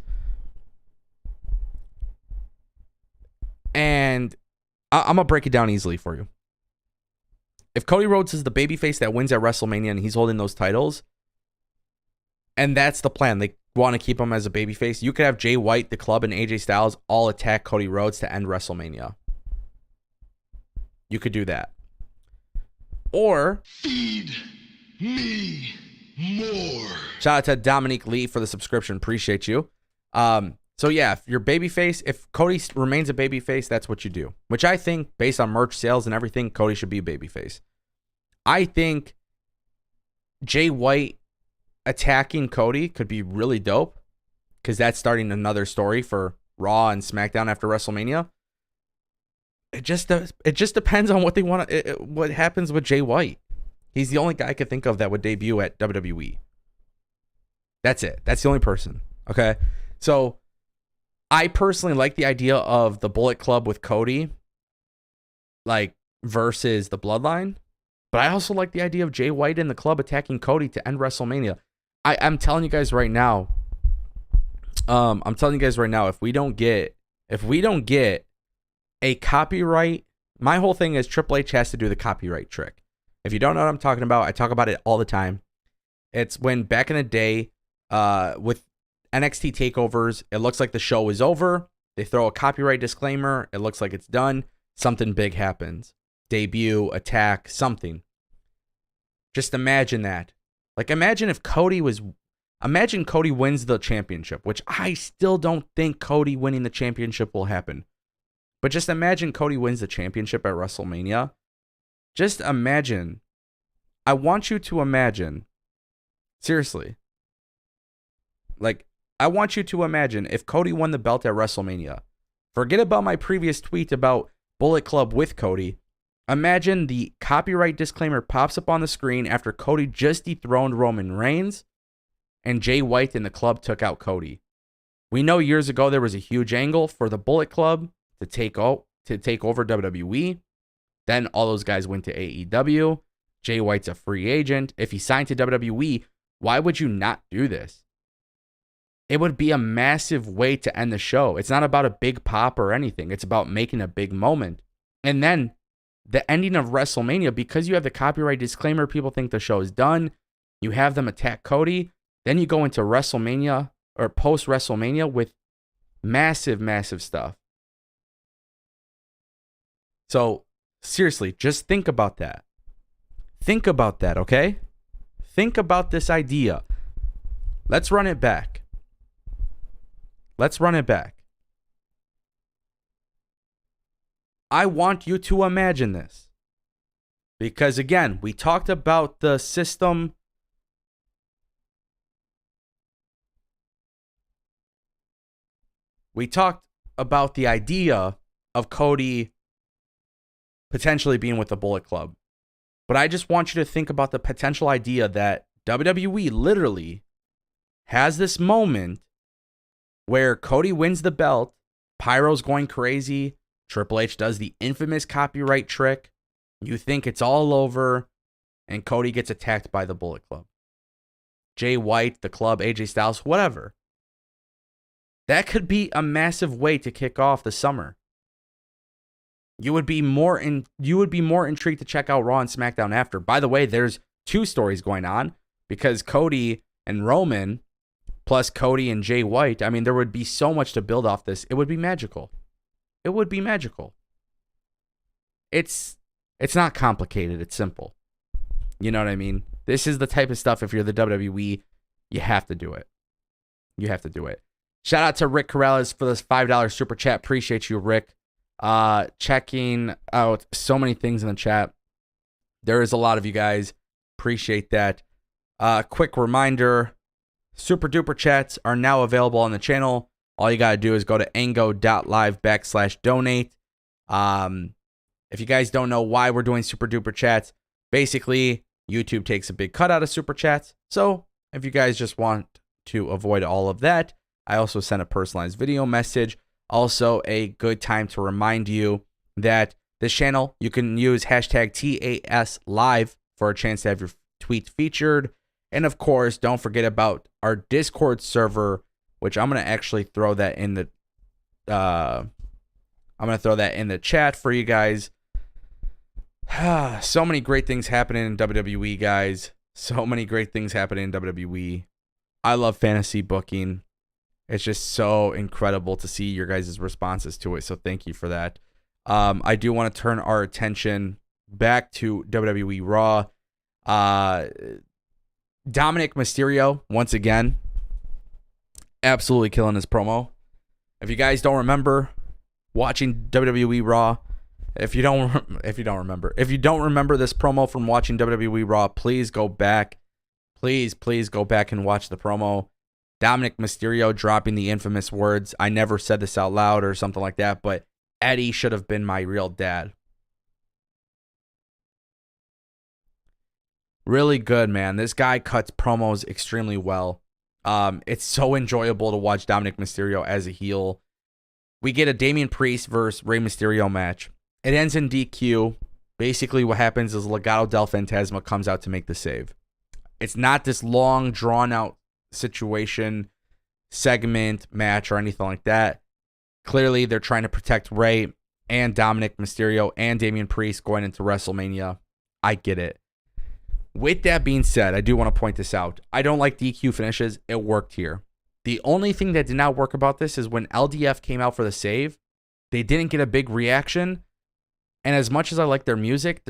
and I'm going to break it down easily for you. If Cody Rhodes is the babyface that wins at WrestleMania and he's holding those titles, and that's the plan, they want to keep him as a babyface, you could have Jay White, the club, and AJ Styles all attack Cody Rhodes to end WrestleMania. You could do that. Or feed me more. Shout out to Dominic Lee for the subscription. Appreciate you. So yeah, if you're babyface, if Cody remains a babyface, that's what you do. Which I think, based on merch sales and everything, Cody should be a babyface. I think Jay White attacking Cody could be really dope, because that's starting another story for Raw and SmackDown after WrestleMania. It just depends on what they want. What happens with Jay White? He's the only guy I could think of that would debut at WWE. That's it. That's the only person. Okay, so I personally like the idea of the Bullet Club with Cody, like, versus the Bloodline. But I also like the idea of Jay White and the club attacking Cody to end WrestleMania. I'm telling you guys right now, I'm telling you guys right now, if we don't get a copyright, my whole thing is Triple H has to do the copyright trick. If you don't know what I'm talking about, I talk about it all the time. It's when back in the day, with NXT takeovers, it looks like the show is over. They throw a copyright disclaimer. It looks like it's done. Something big happens. Debut, attack, something. Just imagine that. Like, imagine Cody wins the championship, which I still don't think Cody winning the championship will happen. But just imagine Cody wins the championship at WrestleMania. Just imagine. I want you to imagine. Seriously. Like, I want you to imagine if Cody won the belt at WrestleMania. Forget about my previous tweet about Bullet Club with Cody. Imagine the copyright disclaimer pops up on the screen after Cody just dethroned Roman Reigns and Jay White and the club took out Cody. We know years ago there was a huge angle for the Bullet Club to take over WWE. Then all those guys went to AEW. Jay White's a free agent. If he signed to WWE, why would you not do this? It would be a massive way to end the show. It's not about a big pop or anything. It's about making a big moment. And then the ending of WrestleMania, because you have the copyright disclaimer, people think the show is done. You have them attack Cody. Then you go into WrestleMania or post-WrestleMania with massive, massive stuff. So, seriously, just think about that. Think about that, okay? Think about this idea. Let's run it back. Let's run it back. I want you to imagine this. Because again, we talked about the system. We talked about the idea of Cody potentially being with the Bullet Club. But I just want you to think about the potential idea that WWE literally has this moment where Cody wins the belt, Pyro's going crazy, Triple H does the infamous copyright trick, you think it's all over, and Cody gets attacked by the Bullet Club. Jay White, the club, AJ Styles, whatever. That could be a massive way to kick off the summer. You would be more intrigued to check out Raw and SmackDown after. By the way, there's two stories going on because Cody and Roman plus Cody and Jay White, I mean, there would be so much to build off this. It would be magical. It would be magical. It's not complicated. It's simple. You know what I mean? This is the type of stuff, if you're the WWE, you have to do it. You have to do it. Shout out to Rick Corrales for this $5 super chat. Appreciate you, Rick. Checking out so many things in the chat. There is a lot of you guys. Appreciate that. Quick reminder, super duper chats are now available on the channel. All you got to do is go to ango.live/donate. If you guys don't know why we're doing super duper chats, basically YouTube takes a big cut out of super chats. So if you guys just want to avoid all of that, I also sent a personalized video message. Also, a good time to remind you that this channel, you can use hashtag TASLive for a chance to have your tweet featured. And of course, don't forget about our Discord server, which I'm going to actually throw that in the chat for you guys. So many great things happening in WWE, guys. So many great things happening in WWE. I love fantasy booking. It's just so incredible to see your guys' responses to it. So thank you for that. I do want to turn our attention back to WWE Raw. Dominic Mysterio, once again, absolutely killing his promo. If you guys don't remember watching WWE Raw, if you don't remember this promo from watching WWE Raw, please go back. Please go back and watch the promo. Dominic Mysterio dropping the infamous words, "I never said this out loud," or something like that, but Eddie should have been my real dad. Really good, man. This guy cuts promos extremely well. It's so enjoyable to watch Dominic Mysterio as a heel. We get a Damian Priest versus Rey Mysterio match. It ends in DQ. Basically, what happens is Legado del Fantasma comes out to make the save. It's not this long, drawn-out situation. segment, match, or anything like that. Clearly, they're trying to protect Rey and Dominic Mysterio and Damian Priest going into WrestleMania. I get it. With that being said, I do want to point this out. I don't like DQ finishes. It worked here. The only thing that did not work about this is when LDF came out for the save, they didn't get a big reaction. And as much as I like their music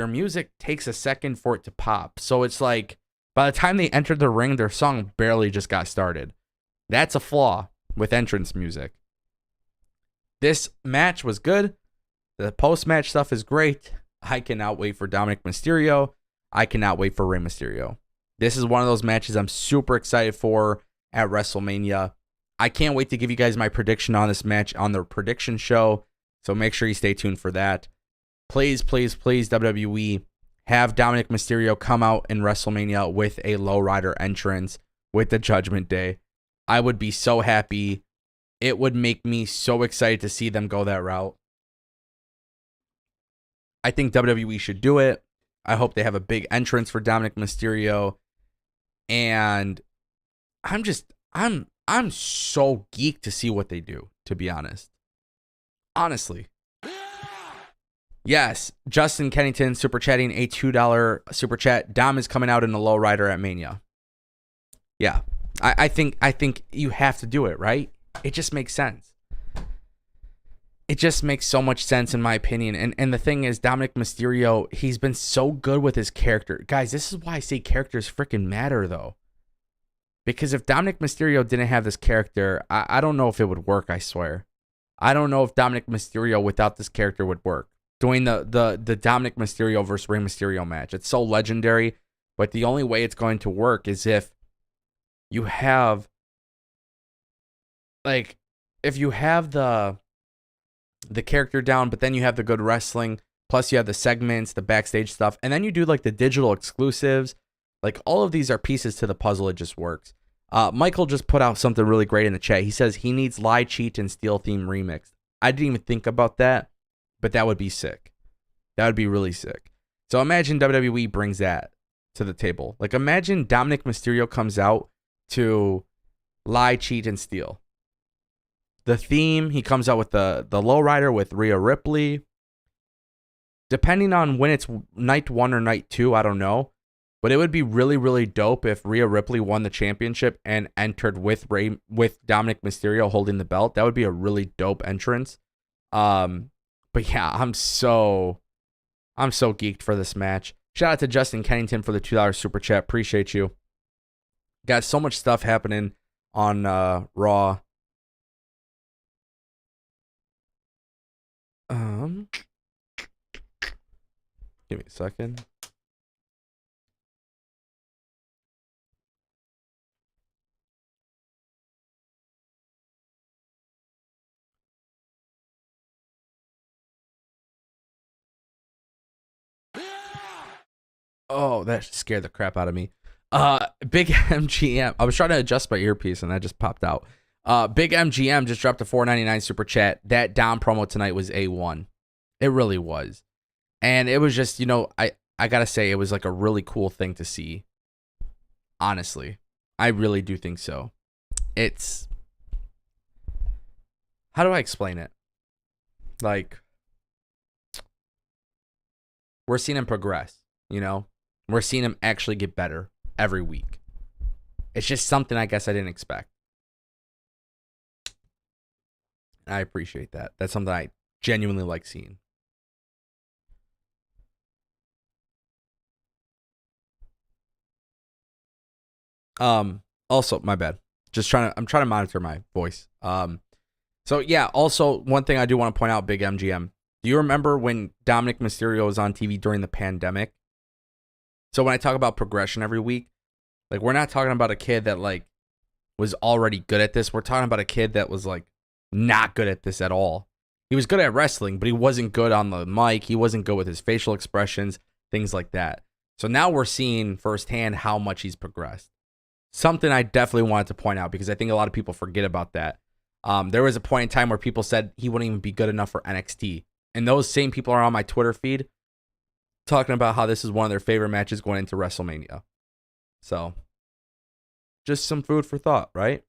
takes a second for it to pop. So it's like, by the time they entered the ring, their song barely just got started. That's a flaw with entrance music. This match was good. The post-match stuff is great. I cannot wait for Dominic Mysterio. I cannot wait for Rey Mysterio. This is one of those matches I'm super excited for at WrestleMania. I can't wait to give you guys my prediction on this match on the prediction show. So make sure you stay tuned for that. Please, please, please, WWE, have Dominic Mysterio come out in WrestleMania with a lowrider entrance with the Judgment Day. I would be so happy. It would make me so excited to see them go that route. I think WWE should do it. I hope they have a big entrance for Dominic Mysterio. And I'm so geeked to see what they do, to be honest. Honestly. Yes, Justin Kennington super chatting a $2 super chat. Dom is coming out in a lowrider at Mania. Yeah, I think you have to do it, right? It just makes sense. It just makes so much sense in my opinion. And the thing is, Dominic Mysterio, he's been so good with his character. Guys, this is why I say characters freaking matter, though. Because if Dominic Mysterio didn't have this character, I don't know if it would work, I swear. I don't know if Dominic Mysterio without this character would work. Doing the Dominic Mysterio versus Rey Mysterio match. It's so legendary, but the only way it's going to work is if you have, like, if you have the character down, but then you have the good wrestling, plus you have the segments, the backstage stuff, and then you do like the digital exclusives. Like, all of these are pieces to the puzzle. It just works. Michael just put out something really great in the chat. He says he needs Lie, Cheat, and Steal theme remix. I didn't even think about that. But that would be sick. That would be really sick. So imagine WWE brings that to the table. Like, imagine Dominic Mysterio comes out to Lie, Cheat, and Steal. The theme, he comes out with the lowrider with Rhea Ripley. Depending on when it's night 1 or night 2, I don't know. But it would be really, really dope if Rhea Ripley won the championship and entered with Dominic Mysterio holding the belt. That would be a really dope entrance. But yeah, I'm so geeked for this match. Shout out to Justin Kennington for the $2 super chat. Appreciate you. Got so much stuff happening on Raw. Give me a second. Oh, that scared the crap out of me. Big MGM. I was trying to adjust my earpiece and that just popped out. Big MGM just dropped a $4.99 super chat. That Dom promo tonight was A1. It really was. And it was just, I gotta say, it was like a really cool thing to see. Honestly. I really do think so. It's... How do I explain it? Like, we're seeing him progress, We're seeing him actually get better every week. It's just something I guess I didn't expect. I appreciate that. That's something I genuinely like seeing. Also, my bad. I'm trying to monitor my voice. So yeah, also one thing I do want to point out, Big MGM. Do you remember when Dominic Mysterio was on TV during the pandemic? So when I talk about progression every week, like, we're not talking about a kid that like was already good at this. We're talking about a kid that was like not good at this at all. He was good at wrestling, but he wasn't good on the mic. He wasn't good with his facial expressions, things like that. So now we're seeing firsthand how much he's progressed. Something I definitely wanted to point out because I think a lot of people forget about that. There was a point in time where people said he wouldn't even be good enough for NXT. And those same people are on my Twitter feed talking about how this is one of their favorite matches going into WrestleMania. So, just some food for thought, right?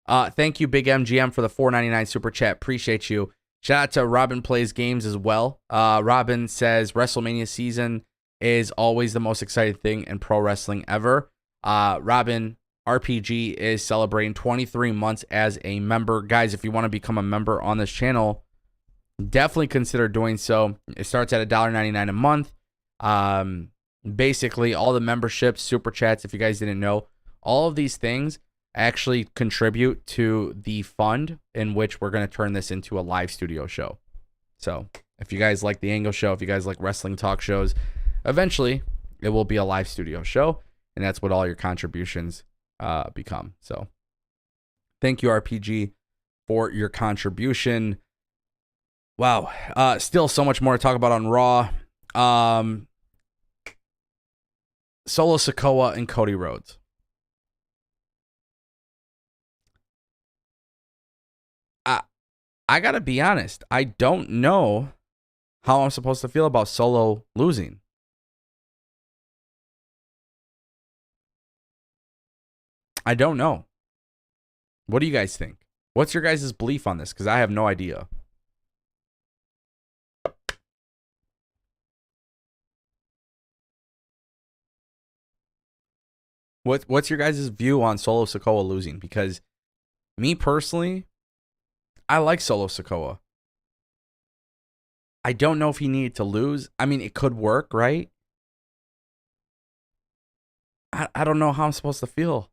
Thank you, Big MGM, for the $4.99 super chat. Appreciate you. Shout out to Robin Plays Games as well. Robin says WrestleMania season is always the most exciting thing in pro wrestling ever. Robin RPG is celebrating 23 months as a member. Guys, if you want to become a member on this channel, definitely consider doing so. It starts at $1.99 a month. Basically, all the memberships, super chats, if you guys didn't know, all of these things actually contribute to the fund in which we're going to turn this into a live studio show. So if you guys like the Ango show, if you guys like wrestling talk shows, eventually it will be a live studio show, and that's what all your contributions become. So thank you, RPG, for your contribution. Wow. Still so much more to talk about on Raw. Solo Sikoa and Cody Rhodes. I gotta be honest. I don't know how I'm supposed to feel about Solo losing. I don't know. What do you guys think? What's your guys' belief on this? Because I have no idea. What's your guys' view on Solo Sikoa losing? Because me personally, I like Solo Sikoa. I don't know if he needed to lose. I mean, it could work, right? I don't know how I'm supposed to feel.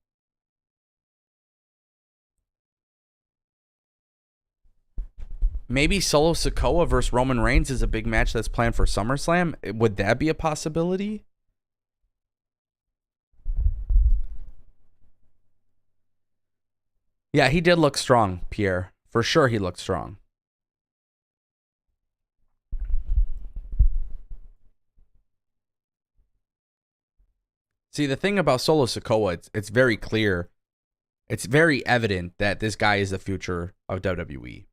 Maybe Solo Sikoa versus Roman Reigns is a big match that's planned for SummerSlam. Would that be a possibility? Yeah, he did look strong, Pierre. For sure he looked strong. See, the thing about Solo Sikoa, it's very clear. It's very evident that this guy is the future of WWE.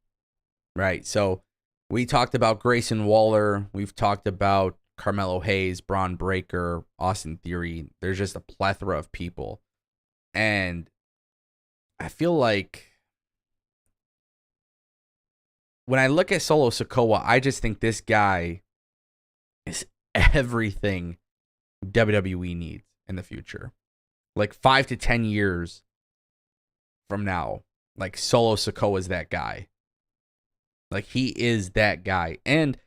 Right? So we talked about Grayson Waller. We've talked about Carmelo Hayes, Braun Breaker, Austin Theory. There's just a plethora of people. And I feel like when I look at Solo Sikoa, I just think this guy is everything WWE needs in the future. Like 5 to 10 years from now, like Solo Sikoa is that guy. Like he is that guy. And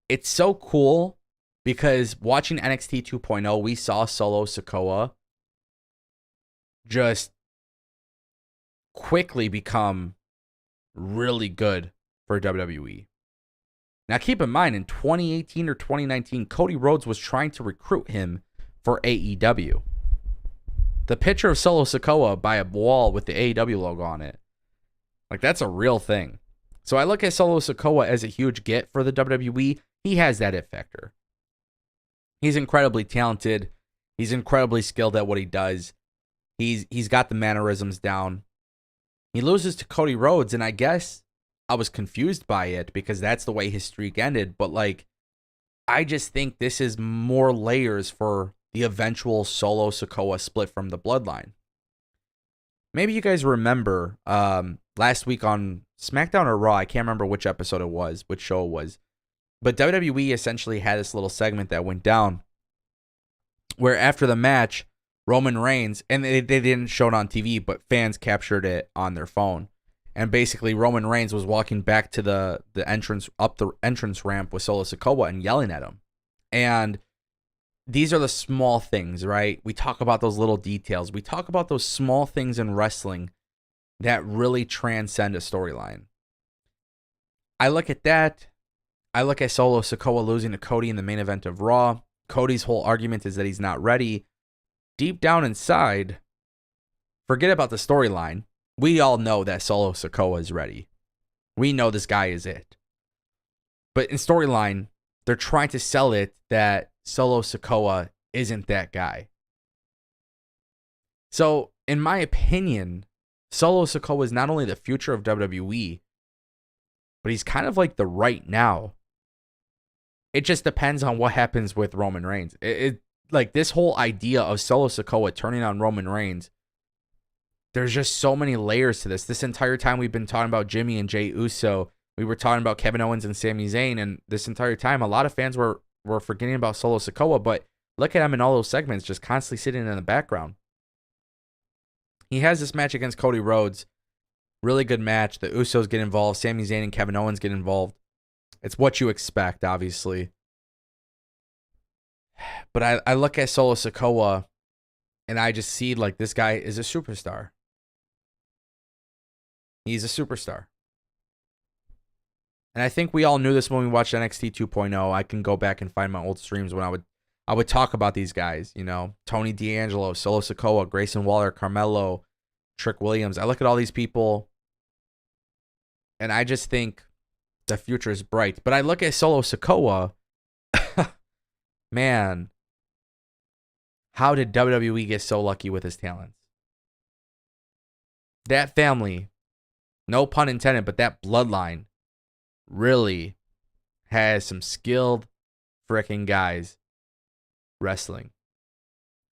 it's so cool because watching NXT 2.0, we saw Solo Sikoa just quickly become really good for WWE. Now keep in mind, in 2018 or 2019, Cody Rhodes was trying to recruit him for AEW. The picture of Solo Sikoa by a wall with the AEW logo on it, like that's a real thing. So I look at Solo Sikoa as a huge get for the WWE. He has that it factor. He's incredibly talented. He's incredibly skilled at what he does. He's got the mannerisms down. He loses to Cody Rhodes, and I guess I was confused by it because that's the way his streak ended. But like, I just think this is more layers for the eventual Solo Sikoa split from the Bloodline. Maybe you guys remember last week on SmackDown or Raw, I can't remember which episode it was, which show it was, but WWE essentially had this little segment that went down where after the match, Roman Reigns, and they didn't show it on TV, but fans captured it on their phone. And basically, Roman Reigns was walking back to the entrance, up the entrance ramp with Solo Sikoa and yelling at him. And these are the small things, right? We talk about those little details. We talk about those small things in wrestling that really transcend a storyline. I look at that. I look at Solo Sikoa losing to Cody in the main event of Raw. Cody's whole argument is that he's not ready. Deep down inside, forget about the storyline. We all know that Solo Sikoa is ready. We know this guy is it. But in storyline, they're trying to sell it that Solo Sikoa isn't that guy. So, in my opinion, Solo Sikoa is not only the future of WWE, but he's kind of like the right now. It just depends on what happens with Roman Reigns. Like this whole idea of Solo Sikoa turning on Roman Reigns there's just so many layers to this. This entire time we've been talking about Jimmy and Jey Uso. We were talking about Kevin Owens and Sami Zayn, and this entire time, a lot of fans were forgetting about Solo Sikoa, but look at him in all those segments, just constantly sitting in the background. He has this match against Cody Rhodes. Really good match. The Usos get involved. Sami Zayn and Kevin Owens get involved. It's what you expect, obviously. But I look at Solo Sikoa, and I just see, like, this guy is a superstar. He's a superstar. And I think we all knew this when we watched NXT 2.0. I can go back and find my old streams when I would talk about these guys, you know, Tony D'Angelo, Solo Sikoa, Grayson Waller, Carmelo, Trick Williams. I look at all these people, and I just think the future is bright. But I look at Solo Sikoa, man, how did WWE get so lucky with his talents? That family, no pun intended, but that bloodline really has some skilled freaking guys wrestling.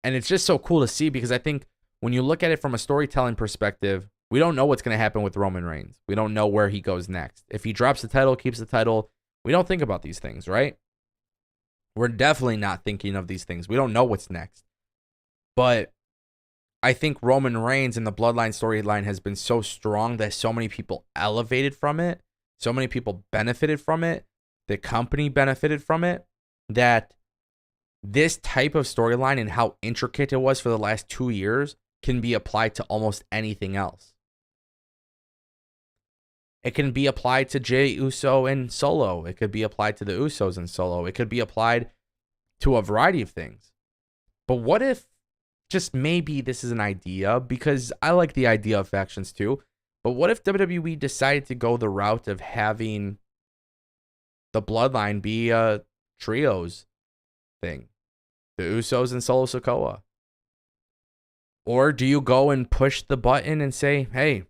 And it's just so cool to see, because I think when you look at it from a storytelling perspective, we don't know what's going to happen with Roman Reigns. We don't know where he goes next. If he drops the title, keeps the title, we don't think about these things, right? We're definitely not thinking of these things. We don't know what's next. But I think Roman Reigns and the Bloodline storyline has been so strong that so many people elevated from it. So many people benefited from it. The company benefited from it. That this type of storyline and how intricate it was for the last 2 years can be applied to almost anything else. It can be applied to Jey Uso and Solo. It could be applied to the Usos and Solo. It could be applied to a variety of things. But what if, just maybe this is an idea, because I like the idea of factions too, but what if WWE decided to go the route of having the Bloodline be a trios thing? The Usos and Solo Sikoa. Or do you go and push the button and say, hey,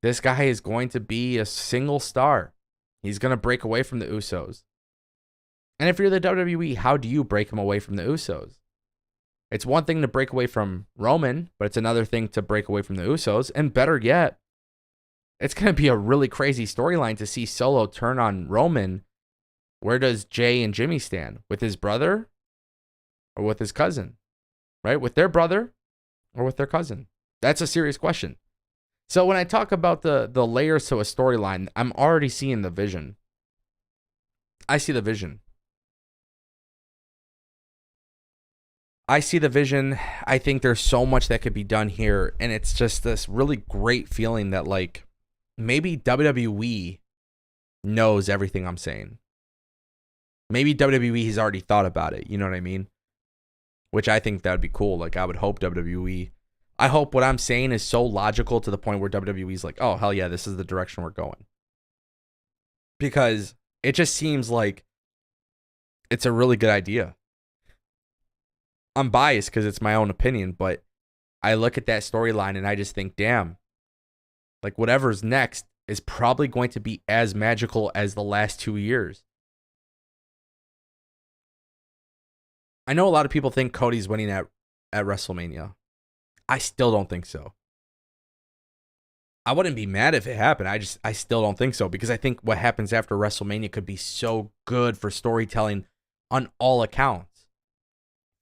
this guy is going to be a single star. He's going to break away from the Usos. And if you're the WWE, how do you break him away from the Usos? It's one thing to break away from Roman, but it's another thing to break away from the Usos. And better yet, it's going to be a really crazy storyline to see Solo turn on Roman. Where does Jey and Jimmy stand? With his brother or with his cousin? Right? With their brother or with their cousin? That's a serious question. So when I talk about the layers to a storyline, I'm already seeing the vision. I see the vision. I see the vision. I think there's so much that could be done here. And it's just this really great feeling that, like, maybe WWE knows everything I'm saying. Maybe WWE has already thought about it. You know what I mean? Which I think that would be cool. Like, I would hope WWE... I hope what I'm saying is so logical to the point where WWE's like, oh, hell yeah, this is the direction we're going. Because it just seems like it's a really good idea. I'm biased because it's my own opinion, but I look at that storyline and I just think, damn, like whatever's next is probably going to be as magical as the last 2 years. I know a lot of people think Cody's winning at WrestleMania. I still don't think so. I wouldn't be mad if it happened. I still don't think so, because I think what happens after WrestleMania could be so good for storytelling on all accounts.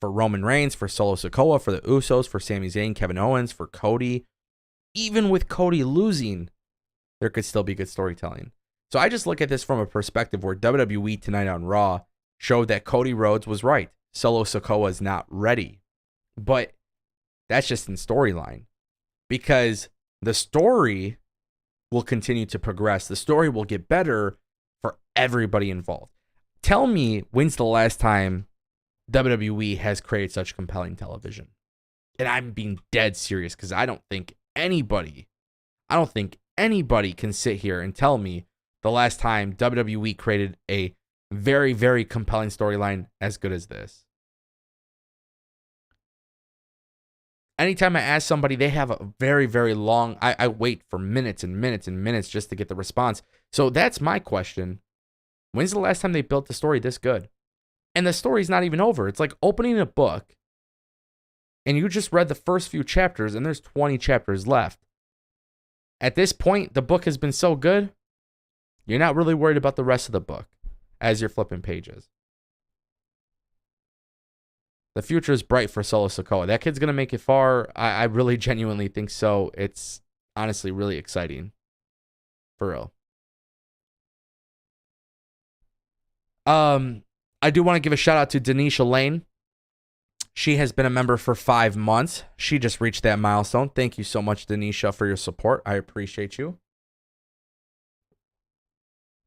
For Roman Reigns, for Solo Sikoa, for the Usos, for Sami Zayn, Kevin Owens, for Cody. Even with Cody losing, there could still be good storytelling. So I just look at this from a perspective where WWE tonight on Raw showed that Cody Rhodes was right. Solo Sikoa is not ready. But that's just in storyline, because the story will continue to progress. The story will get better for everybody involved. Tell me, when's the last time WWE has created such compelling television? And I'm being dead serious, because I don't think anybody can sit here and tell me the last time WWE created a very, very compelling storyline as good as this. Anytime I ask somebody, they have a very, very long... I wait for minutes and minutes and minutes just to get the response. So that's my question. When's the last time they built the story this good? And the story's not even over. It's like opening a book And you just read the first few chapters, and there's 20 chapters left. At this point, the book has been so good, you're not really worried about the rest of the book as you're flipping pages. The future is bright for Solo Sikoa. That kid's going to make it far. I really genuinely think so. It's honestly really exciting. For real. I do want to give a shout out to Denisha Lane. She has been a member for 5 months. She just reached that milestone. Thank you so much, Denisha, for your support. I appreciate you.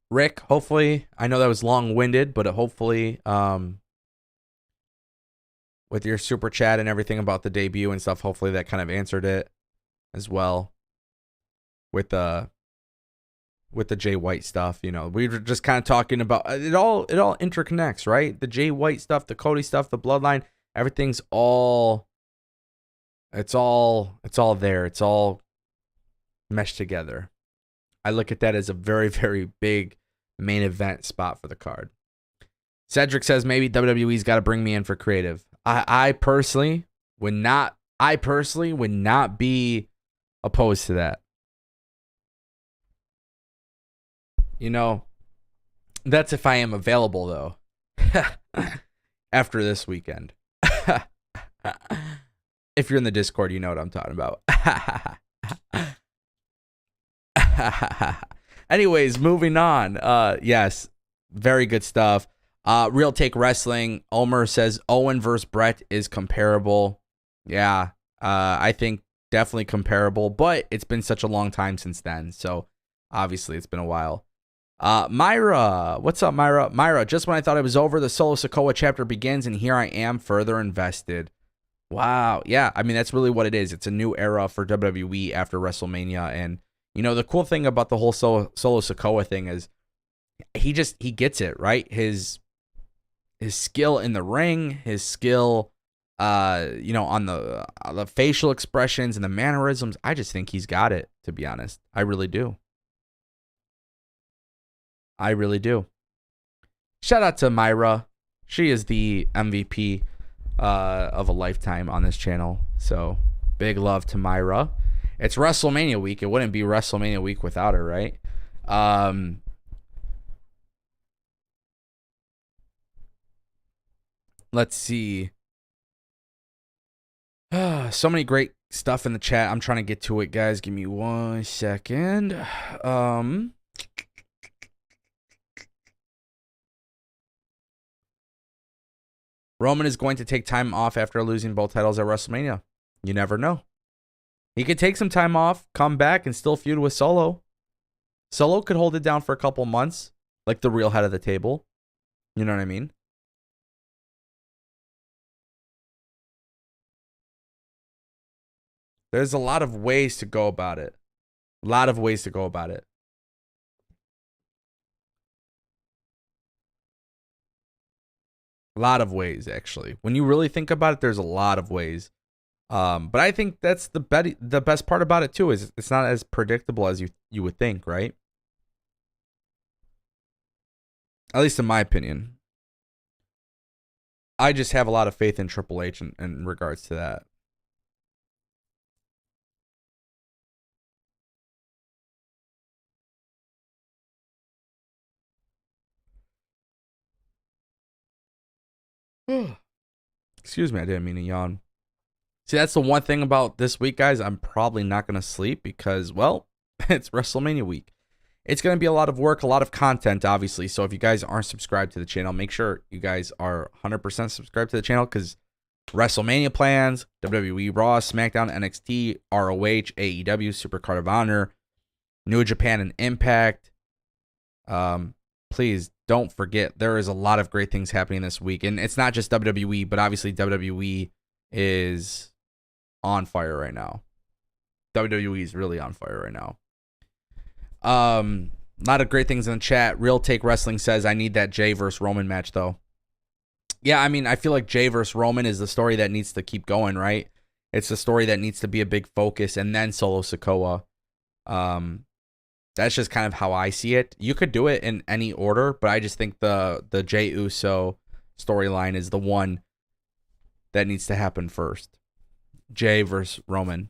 Rick, hopefully, I know that was long-winded, but hopefully, with your super chat and everything about the debut and stuff, hopefully that kind of answered it as well. With the Jay White stuff, we were just kind of talking about it all interconnects, right? The Jay White stuff, the Cody stuff, the Bloodline, everything's all there. It's all meshed together. I look at that as a very, very big main event spot for the card. Cedric says maybe WWE's got to bring me in for creative. I personally would not be opposed to that. That's if I am available, though. After this weekend. If you're in the Discord, you know what I'm talking about. Anyways, moving on. Yes, very good stuff. Real Take Wrestling. Omer says Owen versus Brett is comparable. Yeah, I think definitely comparable, but it's been such a long time since then. So obviously it's been a while. Myra, what's up, Myra? Myra, just when I thought it was over, the Solo Sikoa chapter begins, and here I am further invested. Wow. Yeah, I mean, that's really what it is. It's a new era for WWE after WrestleMania. And, the cool thing about the whole Solo Sikoa thing is he gets it, right? His skill in the ring, his skill, on the facial expressions and the mannerisms. I just think he's got it, to be honest. I really do. I really do. Shout out to Myra. She is the MVP of a lifetime on this channel. So big love to Myra. It's WrestleMania week. It wouldn't be WrestleMania week without her, right? Let's see. So many great stuff in the chat. I'm trying to get to it, guys. Give me 1 second. Roman is going to take time off after losing both titles at WrestleMania. You never know. He could take some time off, come back, and still feud with Solo. Solo could hold it down for a couple months, like the real head of the table. You know what I mean? There's a lot of ways to go about it. A lot of ways to go about it. A lot of ways, actually. When you really think about it, there's a lot of ways. But I think that's the best part about it too, is it's not as predictable as you would think, right? At least in my opinion. I just have a lot of faith in Triple H in regards to that. Excuse me, I didn't mean to yawn. See, that's the one thing about this week, guys. I'm probably not going to sleep because, well, it's WrestleMania week. It's going to be a lot of work, a lot of content, obviously. So if you guys aren't subscribed to the channel, make sure you guys are 100% subscribed to the channel, because WrestleMania plans, WWE Raw, SmackDown, NXT, ROH, AEW, Super Card of Honor, New Japan, and Impact. Please don't forget, there is a lot of great things happening this week. And it's not just WWE, but obviously WWE is on fire right now. WWE is really on fire right now. A lot of great things in the chat. Real Take Wrestling says, I need that Jay versus Roman match, though. Yeah, I mean, I feel like Jay versus Roman is the story that needs to keep going, right? It's the story that needs to be a big focus, and then Solo Sikoa. That's just kind of how I see it. You could do it in any order, but I just think the Jey Uso storyline is the one that needs to happen first. Jay versus Roman.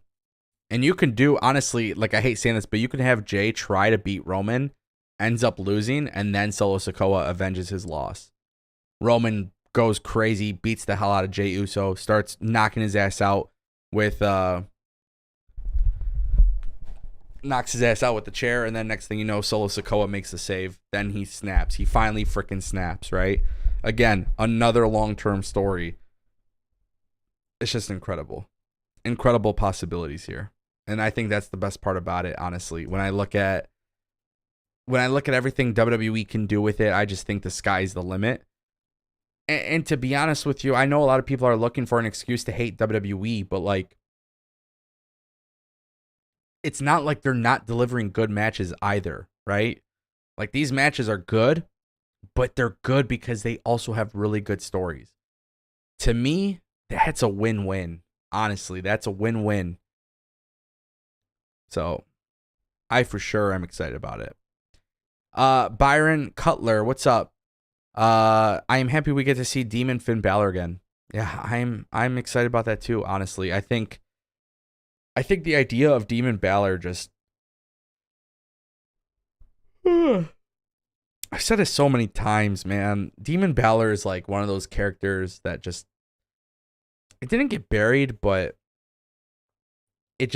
And you can do, honestly, like I hate saying this, but you can have Jay try to beat Roman, ends up losing, and then Solo Sikoa avenges his loss. Roman goes crazy, beats the hell out of Jey Uso, starts knocking his ass out with knocks his ass out with the chair, and then next thing you know, Solo Sikoa makes the save. Then he snaps. He finally freaking snaps, right? Again, another long-term story. It's just incredible. Incredible possibilities here. And I think that's the best part about it, honestly. When I look at everything WWE can do with it, I just think the sky's the limit. And to be honest with you, I know a lot of people are looking for an excuse to hate WWE, but like, it's not like they're not delivering good matches either, right? Like, these matches are good, but they're good because they also have really good stories. To me, that's a win-win. Honestly, that's a win-win. So, I for sure am excited about it. Byron Cutler, what's up? I am happy we get to see Demon Finn Balor again. Yeah, I'm excited about that too, honestly. I think the idea of Demon Balor just I've said it so many times, man. Demon Balor is like one of those characters that just it didn't get buried, but it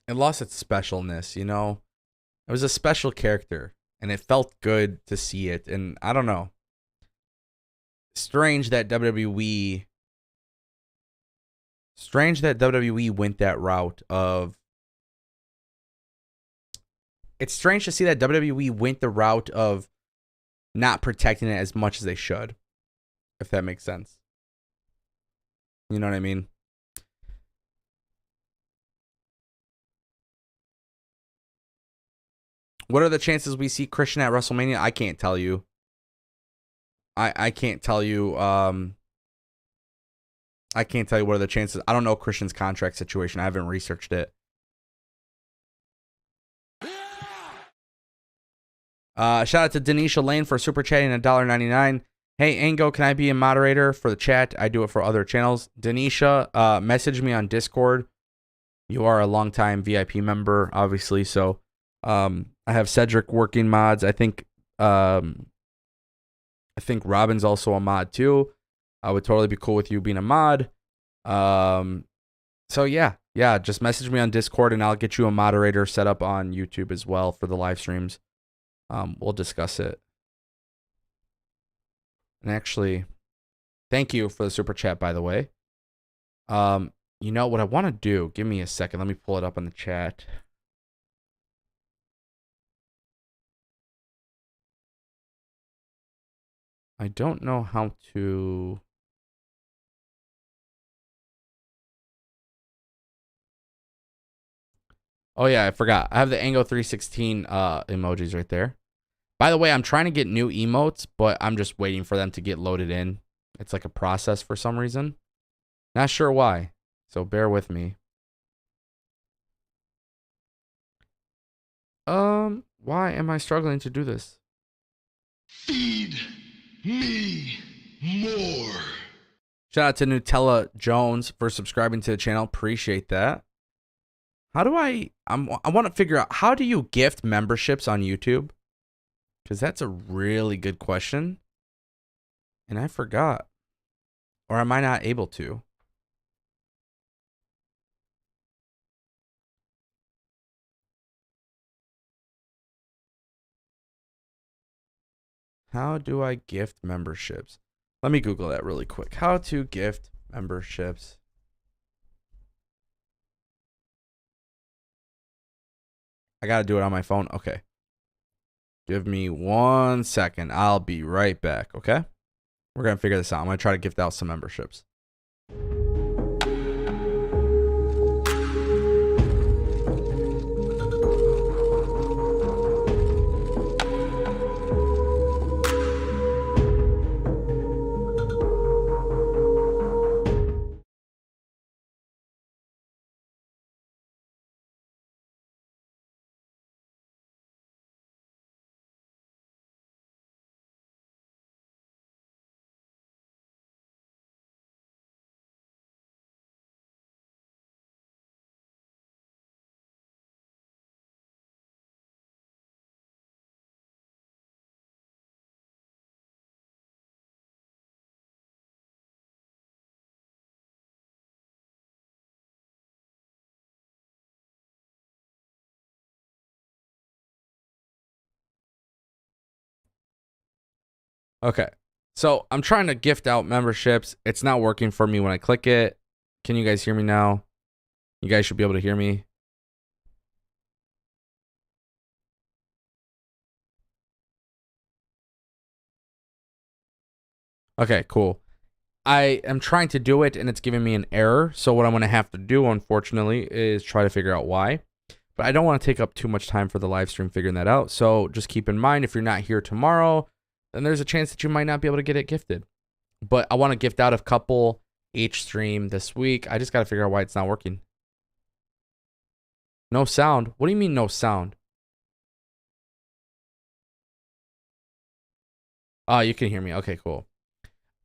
lost its specialness, you know? It was a special character, and it felt good to see it, and I don't know. Strange that WWE went that route of... It's strange to see that WWE went the route of not protecting it as much as they should, if that makes sense. You know what I mean? What are the chances we see Christian at WrestleMania? I can't tell you. I can't tell you. I can't tell you what are the chances. I don't know Christian's contract situation. I haven't researched it. Shout out to Denisha Lane for super chatting $1.99. Hey, Ango, can I be a moderator for the chat? I do it for other channels. Denisha, message me on Discord. You are a longtime VIP member, obviously. So, I have Cedric working mods. I think Robin's also a mod too. I would totally be cool with you being a mod. So yeah, just message me on Discord and I'll get you a moderator set up on YouTube as well for the live streams. We'll discuss it. And actually, thank you for the super chat, by the way. You know what I want to do? Give me a second. Let me pull it up on the chat. I don't know how to... Oh yeah, I forgot. I have the Ango 316 emojis right there. By the way, I'm trying to get new emotes, but I'm just waiting for them to get loaded in. It's like a process for some reason. Not sure why. So bear with me. Why am I struggling to do this? Feed me more. Shout out to Nutella Jones for subscribing to the channel. Appreciate that. How do I want to figure out, how do you gift memberships on YouTube? Because that's a really good question. And I forgot. Or am I not able to? How do I gift memberships? Let me Google that really quick. How to gift memberships. I got to do it on my phone. Okay. Give me 1 second. I'll be right back. Okay. We're going to figure this out. I'm going to try to gift out some memberships. Okay. So I'm trying to gift out memberships. It's not working for me when I click it. Can you guys hear me now? You guys should be able to hear me. Okay, cool. I am trying to do it and it's giving me an error. So what I'm going to have to do, unfortunately, is try to figure out why. But I don't want to take up too much time for the live stream figuring that out. So just keep in mind, if you're not here tomorrow, then there's a chance that you might not be able to get it gifted. But I want to gift out a couple each stream this week. I just got to figure out why it's not working. No sound? What do you mean no sound? Oh, you can hear me. Okay, cool.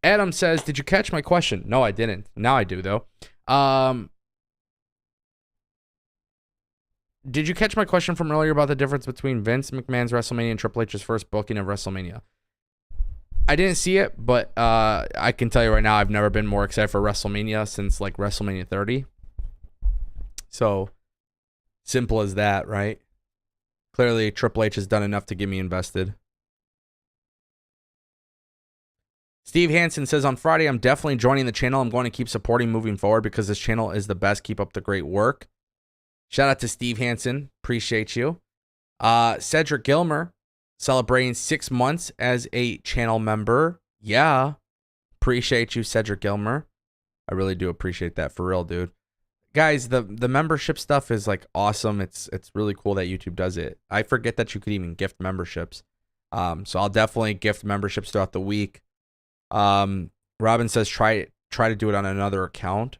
Adam says, did you catch my question? No, I didn't. Now I do, though. Did you catch my question from earlier about the difference between Vince McMahon's WrestleMania and Triple H's first booking of WrestleMania? I didn't see it, but I can tell you right now, I've never been more excited for WrestleMania since like WrestleMania 30. So simple as that, right? Clearly, Triple H has done enough to get me invested. Steve Hansen says, on Friday, I'm definitely joining the channel. I'm going to keep supporting moving forward because this channel is the best. Keep up the great work. Shout out to Steve Hansen. Appreciate you. Cedric Gilmer celebrating 6 months as a channel member. Yeah. Appreciate you, Cedric Gilmer. I really do appreciate that, for real, dude. Guys, the membership stuff is like awesome. It's really cool that YouTube does it. I forget that you could even gift memberships. So I'll definitely gift memberships throughout the week. Robin says try to do it on another account.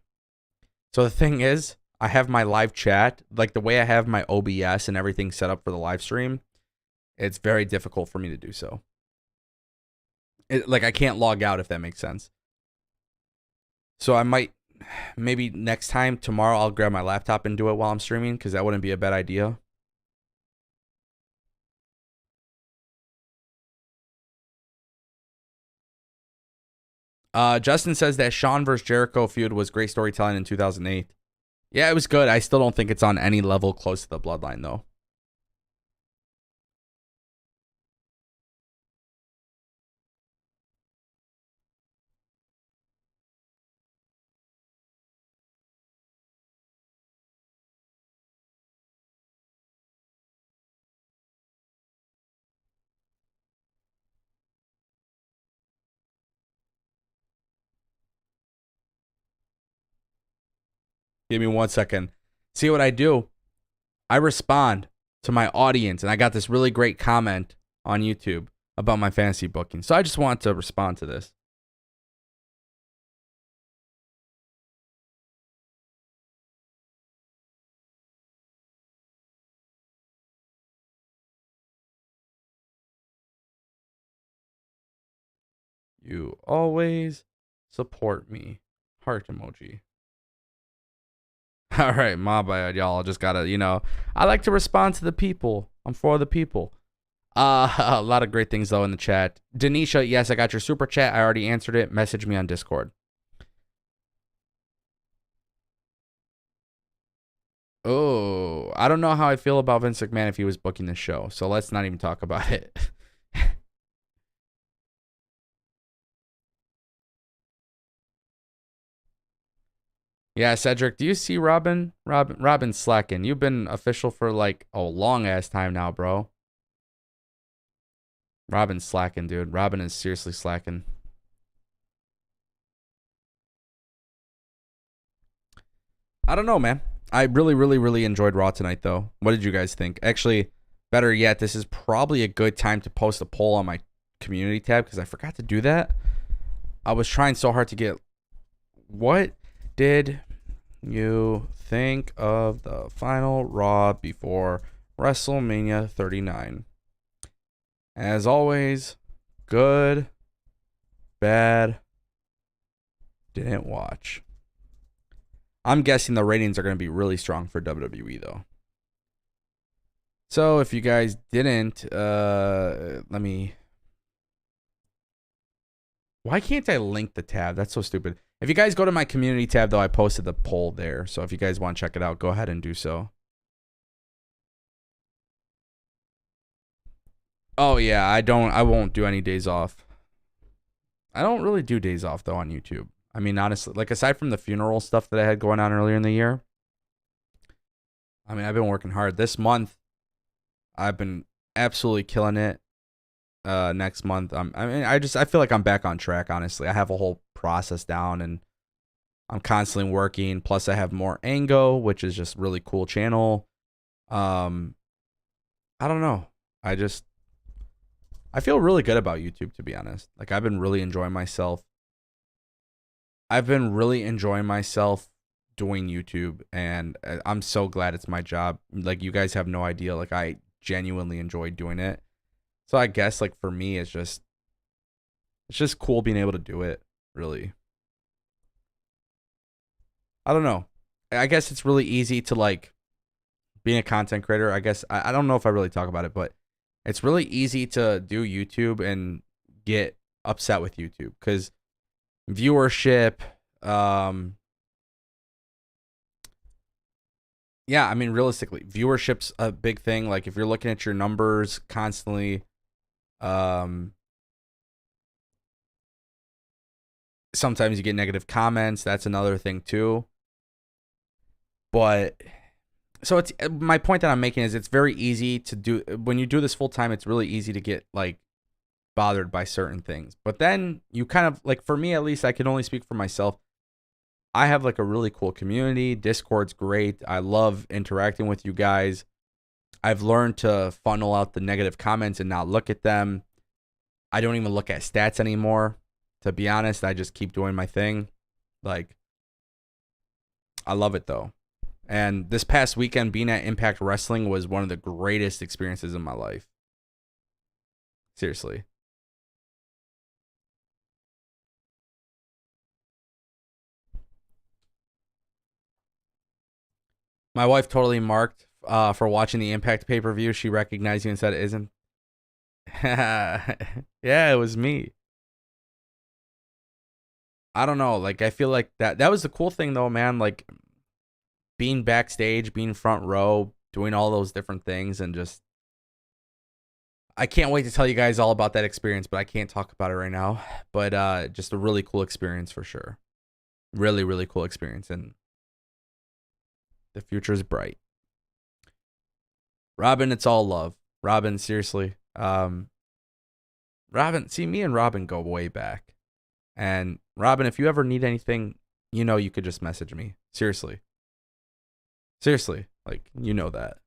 So the thing is, I have my live chat, like the way I have my OBS and everything set up for the live stream. It's very difficult for me to do so. Like I can't log out, if that makes sense. So I might, maybe next time, tomorrow, I'll grab my laptop and do it while I'm streaming, because that wouldn't be a bad idea. Justin says that Shawn versus Jericho feud was great storytelling in 2008. Yeah, it was good. I still don't think it's on any level close to the Bloodline, though. Give me 1 second. See what I do? I respond to my audience, and I got this really great comment on YouTube about my fantasy booking. So I just want to respond to this. You always support me. Heart emoji. All right, my bad, y'all. Just gotta, I like to respond to the people. I'm for the people. A lot of great things, though, in the chat. Denisha, yes, I got your super chat. I already answered it. Message me on Discord. Oh, I don't know how I feel about Vince McMahon if he was booking this show. So let's not even talk about it. Yeah, Cedric, do you see Robin? Robin's slacking. You've been official for like a long ass time now, bro. Robin's slacking, dude. Robin is seriously slacking. I don't know, man. I really, really, really enjoyed Raw tonight, though. What did you guys think? Actually, better yet, this is probably a good time to post a poll on my community tab, because I forgot to do that. I was trying so hard to get... What did you think of the final Raw before WrestleMania 39? As always, good, bad, didn't watch. I'm guessing the ratings are going to be really strong for WWE, though. So if you guys didn't, let me... Why can't I link the tab? That's so stupid. If you guys go to my community tab, though, I posted the poll there. So if you guys want to check it out, go ahead and do so. Oh, yeah, I won't do any days off. I don't really do days off though on YouTube. I mean, honestly, like aside from the funeral stuff that I had going on earlier in the year, I mean, I've been working hard. This month, I've been absolutely killing it. Next month, I feel like I'm back on track. Honestly, I have a whole process down, and I'm constantly working. Plus, I have more Ango, which is just really cool channel. I don't know. I feel really good about YouTube, to be honest. Like I've been really enjoying myself. Doing YouTube, and I'm so glad it's my job. Like you guys have no idea. Like I genuinely enjoy doing it. So I guess like for me, it's just cool being able to do it. Really, I don't know. I guess it's really easy to like being a content creator. I guess I don't know if I really talk about it, but it's really easy to do YouTube and get upset with YouTube because viewership. Yeah, I mean, realistically, viewership's a big thing. Like if you're looking at your numbers constantly, sometimes you get negative comments. That's another thing too. But so it's my point that I'm making is it's very easy to do when you do this full time. It's really easy to get like bothered by certain things. But then you kind of like, for me at least, I can only speak for myself. I have like a really cool community. Discord's great. I love interacting with you guys. I've learned to funnel out the negative comments and not look at them. I don't even look at stats anymore. To be honest, I just keep doing my thing. Like, I love it though. And this past weekend being at Impact Wrestling was one of the greatest experiences in my life. Seriously. My wife totally marked for watching the Impact pay-per-view. She recognized you and said it isn't. Yeah, it was me. I don't know. Like, I feel like that was the cool thing, though, man. Like, being backstage, being front row, doing all those different things, and just. I can't wait to tell you guys all about that experience, but I can't talk about it right now. But just a really cool experience for sure. Really, really cool experience. And the future is bright. Robin, it's all love. Robin, seriously. Robin, see, me and Robin go way back. And Robin, if you ever need anything, you could just message me. Seriously. Seriously. Like, you know that.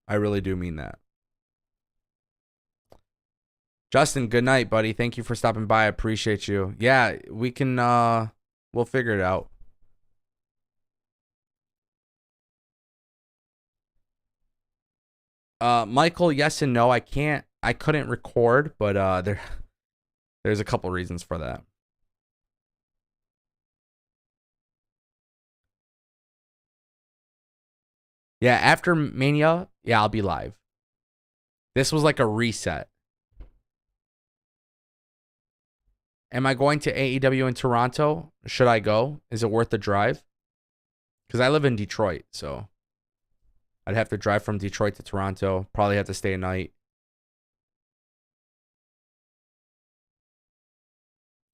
I really do mean that. Justin, good night, buddy. Thank you for stopping by. I appreciate you. Yeah, we can, we'll figure it out. Michael, yes and no. I couldn't record, but there's a couple reasons for that. Yeah, after Mania, yeah, I'll be live. This was like a reset. Am I going to AEW in Toronto? Should I go? Is it worth the drive? Because I live in Detroit, so I'd have to drive from Detroit to Toronto. Probably have to stay a night.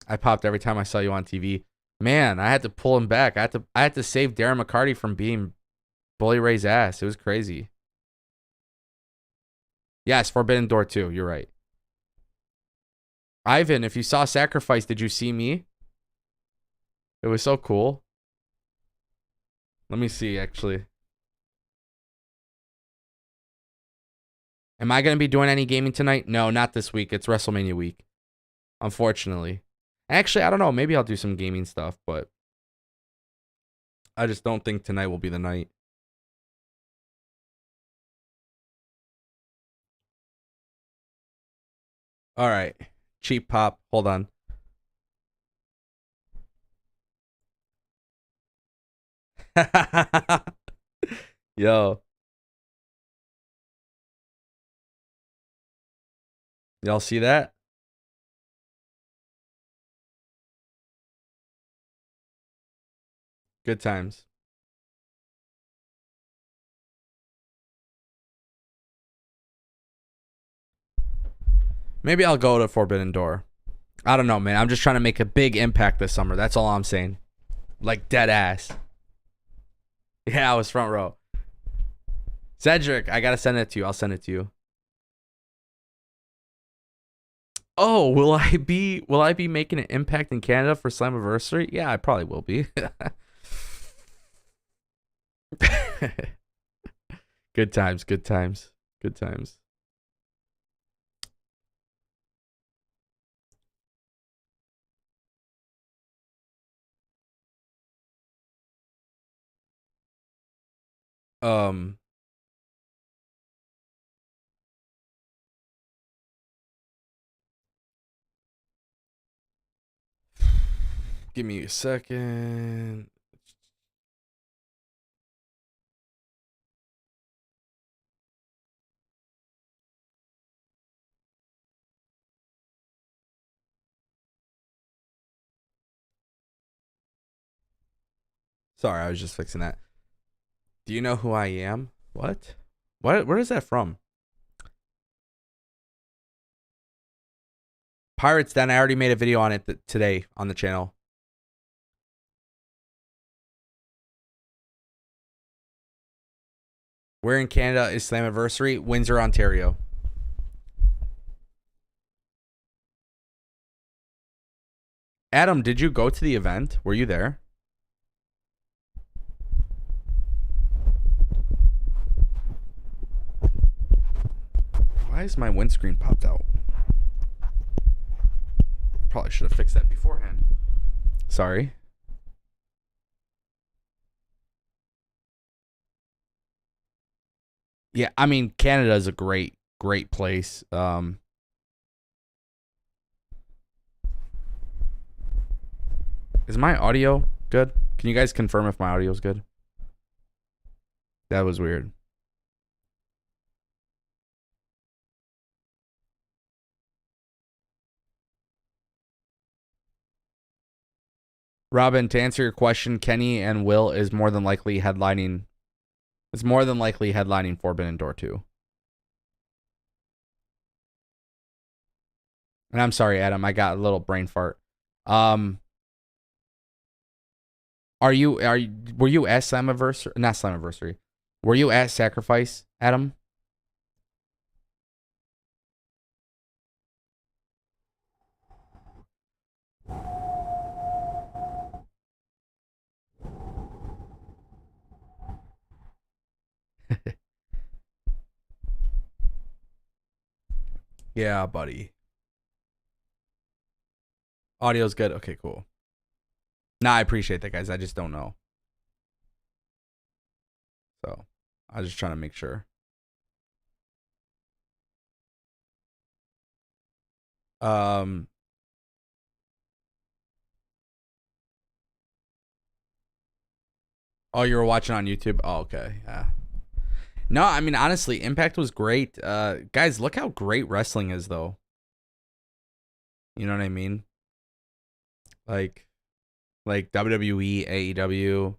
I popped every time I saw you on TV. Man, I had to pull him back. I had to save Darren McCarty from beating Bully Ray's ass. It was crazy. Yes, Forbidden Door 2. You're right. Ivan, if you saw Sacrifice, did you see me? It was so cool. Let me see, actually. Am I going to be doing any gaming tonight? No, not this week. It's WrestleMania week. Unfortunately. Actually, I don't know. Maybe I'll do some gaming stuff, but I just don't think tonight will be the night. All right. Cheap pop. Hold on. Yo. Y'all see that? Good times. Maybe I'll go to Forbidden Door. I don't know, man. I'm just trying to make a big impact this summer. That's all I'm saying. Like dead ass. Yeah, I was front row. Cedric, I gotta send it to you. I'll send it to you. Oh, will I be making an impact in Canada for Slammiversary? Yeah, I probably will be. Good times, good times, good times. Give me a second. Sorry, I was just fixing that. Do you know who I am? What? Where is that from? Pirates Den, I already made a video on it today on the channel. Where in Canada is Slammiversary? Windsor, Ontario. Adam, did you go to the event? Were you there? Why is my windscreen popped out? Probably should have fixed that beforehand. Sorry. Yeah, I mean, Canada is a great place. Is my audio good? Can you guys confirm if my audio is good? That was weird. Robin, to answer your question, Kenny and Will is more than likely headlining. It's more than likely headlining Forbidden Door 2. And I'm sorry, Adam, I got a little brain fart. Were you at Slammiversary? Not Slammiversary. Were you at Sacrifice, Adam? Yeah, buddy. Audio's good. Okay, cool. Nah, I appreciate that, guys. I just don't know. So, I was just trying to make sure. Oh, you were watching on YouTube? Oh, okay. Yeah. No, I mean, honestly, Impact was great. Guys, look how great wrestling is, though. You know what I mean? Like WWE, AEW.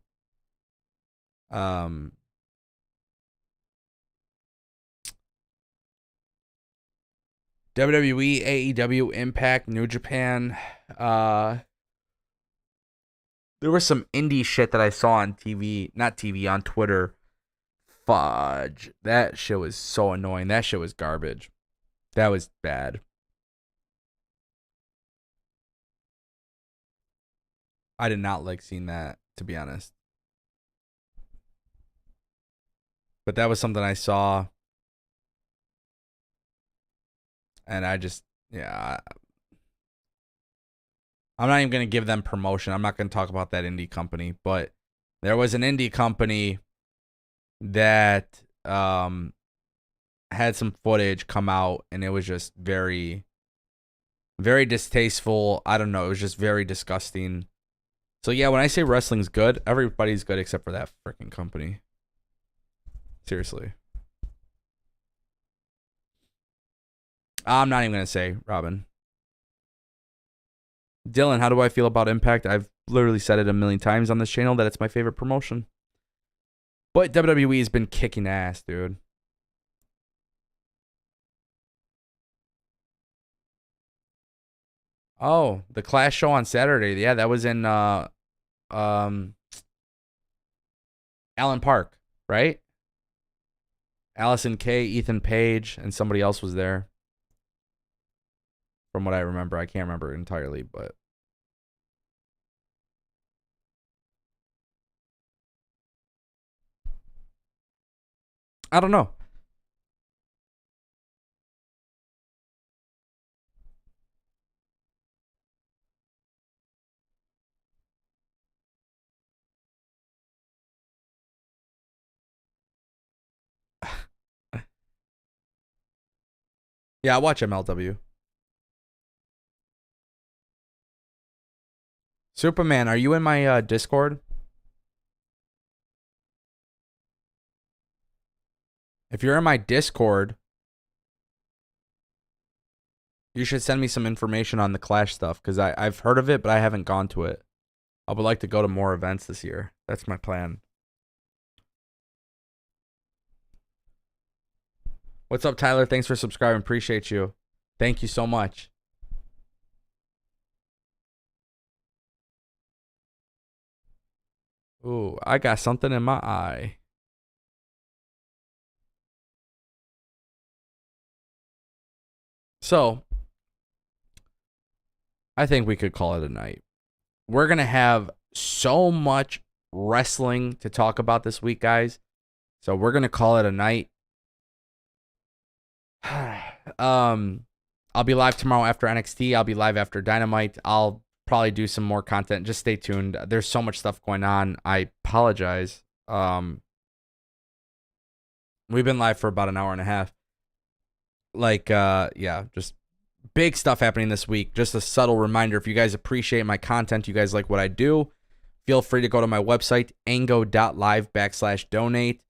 WWE, AEW, Impact, New Japan. There was some indie shit that I saw on TV, not TV, on Twitter. Fudge. That shit was so annoying. That shit was garbage. That was bad. I did not like seeing that, to be honest. But that was something I saw. And I just, yeah. I'm not even going to give them promotion. I'm not going to talk about that indie company. But there was an indie company that had some footage come out. And it was just very, very distasteful. I don't know. It was just very disgusting. So, yeah, when I say wrestling's good, everybody's good except for that freaking company. Seriously. I'm not even going to say, Robin. Dylan, how do I feel about Impact? I've literally said it a million times on this channel that it's my favorite promotion. But WWE has been kicking ass, dude. Oh, the Clash show on Saturday. Yeah, that was in Allen Park, right? Allison Kay, Ethan Page, and somebody else was there. From what I remember. I can't remember entirely, but I don't know. Yeah, I watch MLW. Superman, are you in my Discord? If you're in my Discord, you should send me some information on the Clash stuff because I've heard of it, but I haven't gone to it. I would like to go to more events this year. That's my plan. What's up, Tyler? Thanks for subscribing. Appreciate you. Thank you so much. Ooh, I got something in my eye. So, I think we could call it a night. We're going to have so much wrestling to talk about this week, guys. So, we're going to call it a night. I'll be live tomorrow after NXT. I'll be live after Dynamite. I'll probably do some more content. Just stay tuned. There's so much stuff going on. I apologize. We've been live for about an hour and a half. Yeah, just big stuff happening this week. Just a subtle reminder, if you guys appreciate my content, you guys like what I do, feel free to go to my website, ango.live/donate.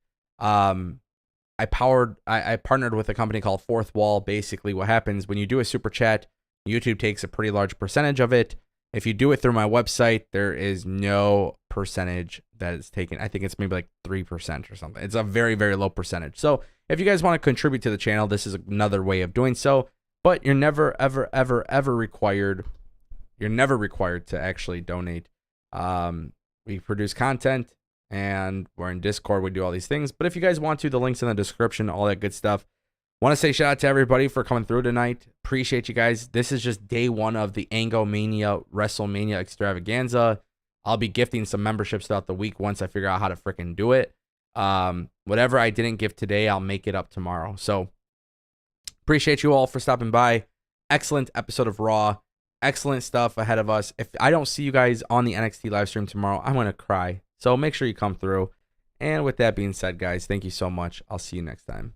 I partnered with a company called Fourth Wall. Basically, what happens when you do a super chat, YouTube takes a pretty large percentage of it. If you do it through my website, there is no percentage that is taken. I think it's maybe like 3% or something. It's a very, very low percentage. So if you guys want to contribute to the channel, this is another way of doing so. But you're never, ever, ever, ever required. You're never required to actually donate. We produce content. And we're in Discord. We do all these things. But if you guys want to, the link's in the description, all that good stuff. Want to say shout out to everybody for coming through tonight. Appreciate you guys. This is just day one of the Ango Mania WrestleMania extravaganza. I'll be gifting some memberships throughout the week once I figure out how to freaking do it. Whatever I didn't gift today, I'll make it up tomorrow. So appreciate you all for stopping by. Excellent episode of Raw. Excellent stuff ahead of us. If I don't see you guys on the NXT live stream tomorrow, I'm going to cry. So make sure you come through. And with that being said, guys, thank you so much. I'll see you next time.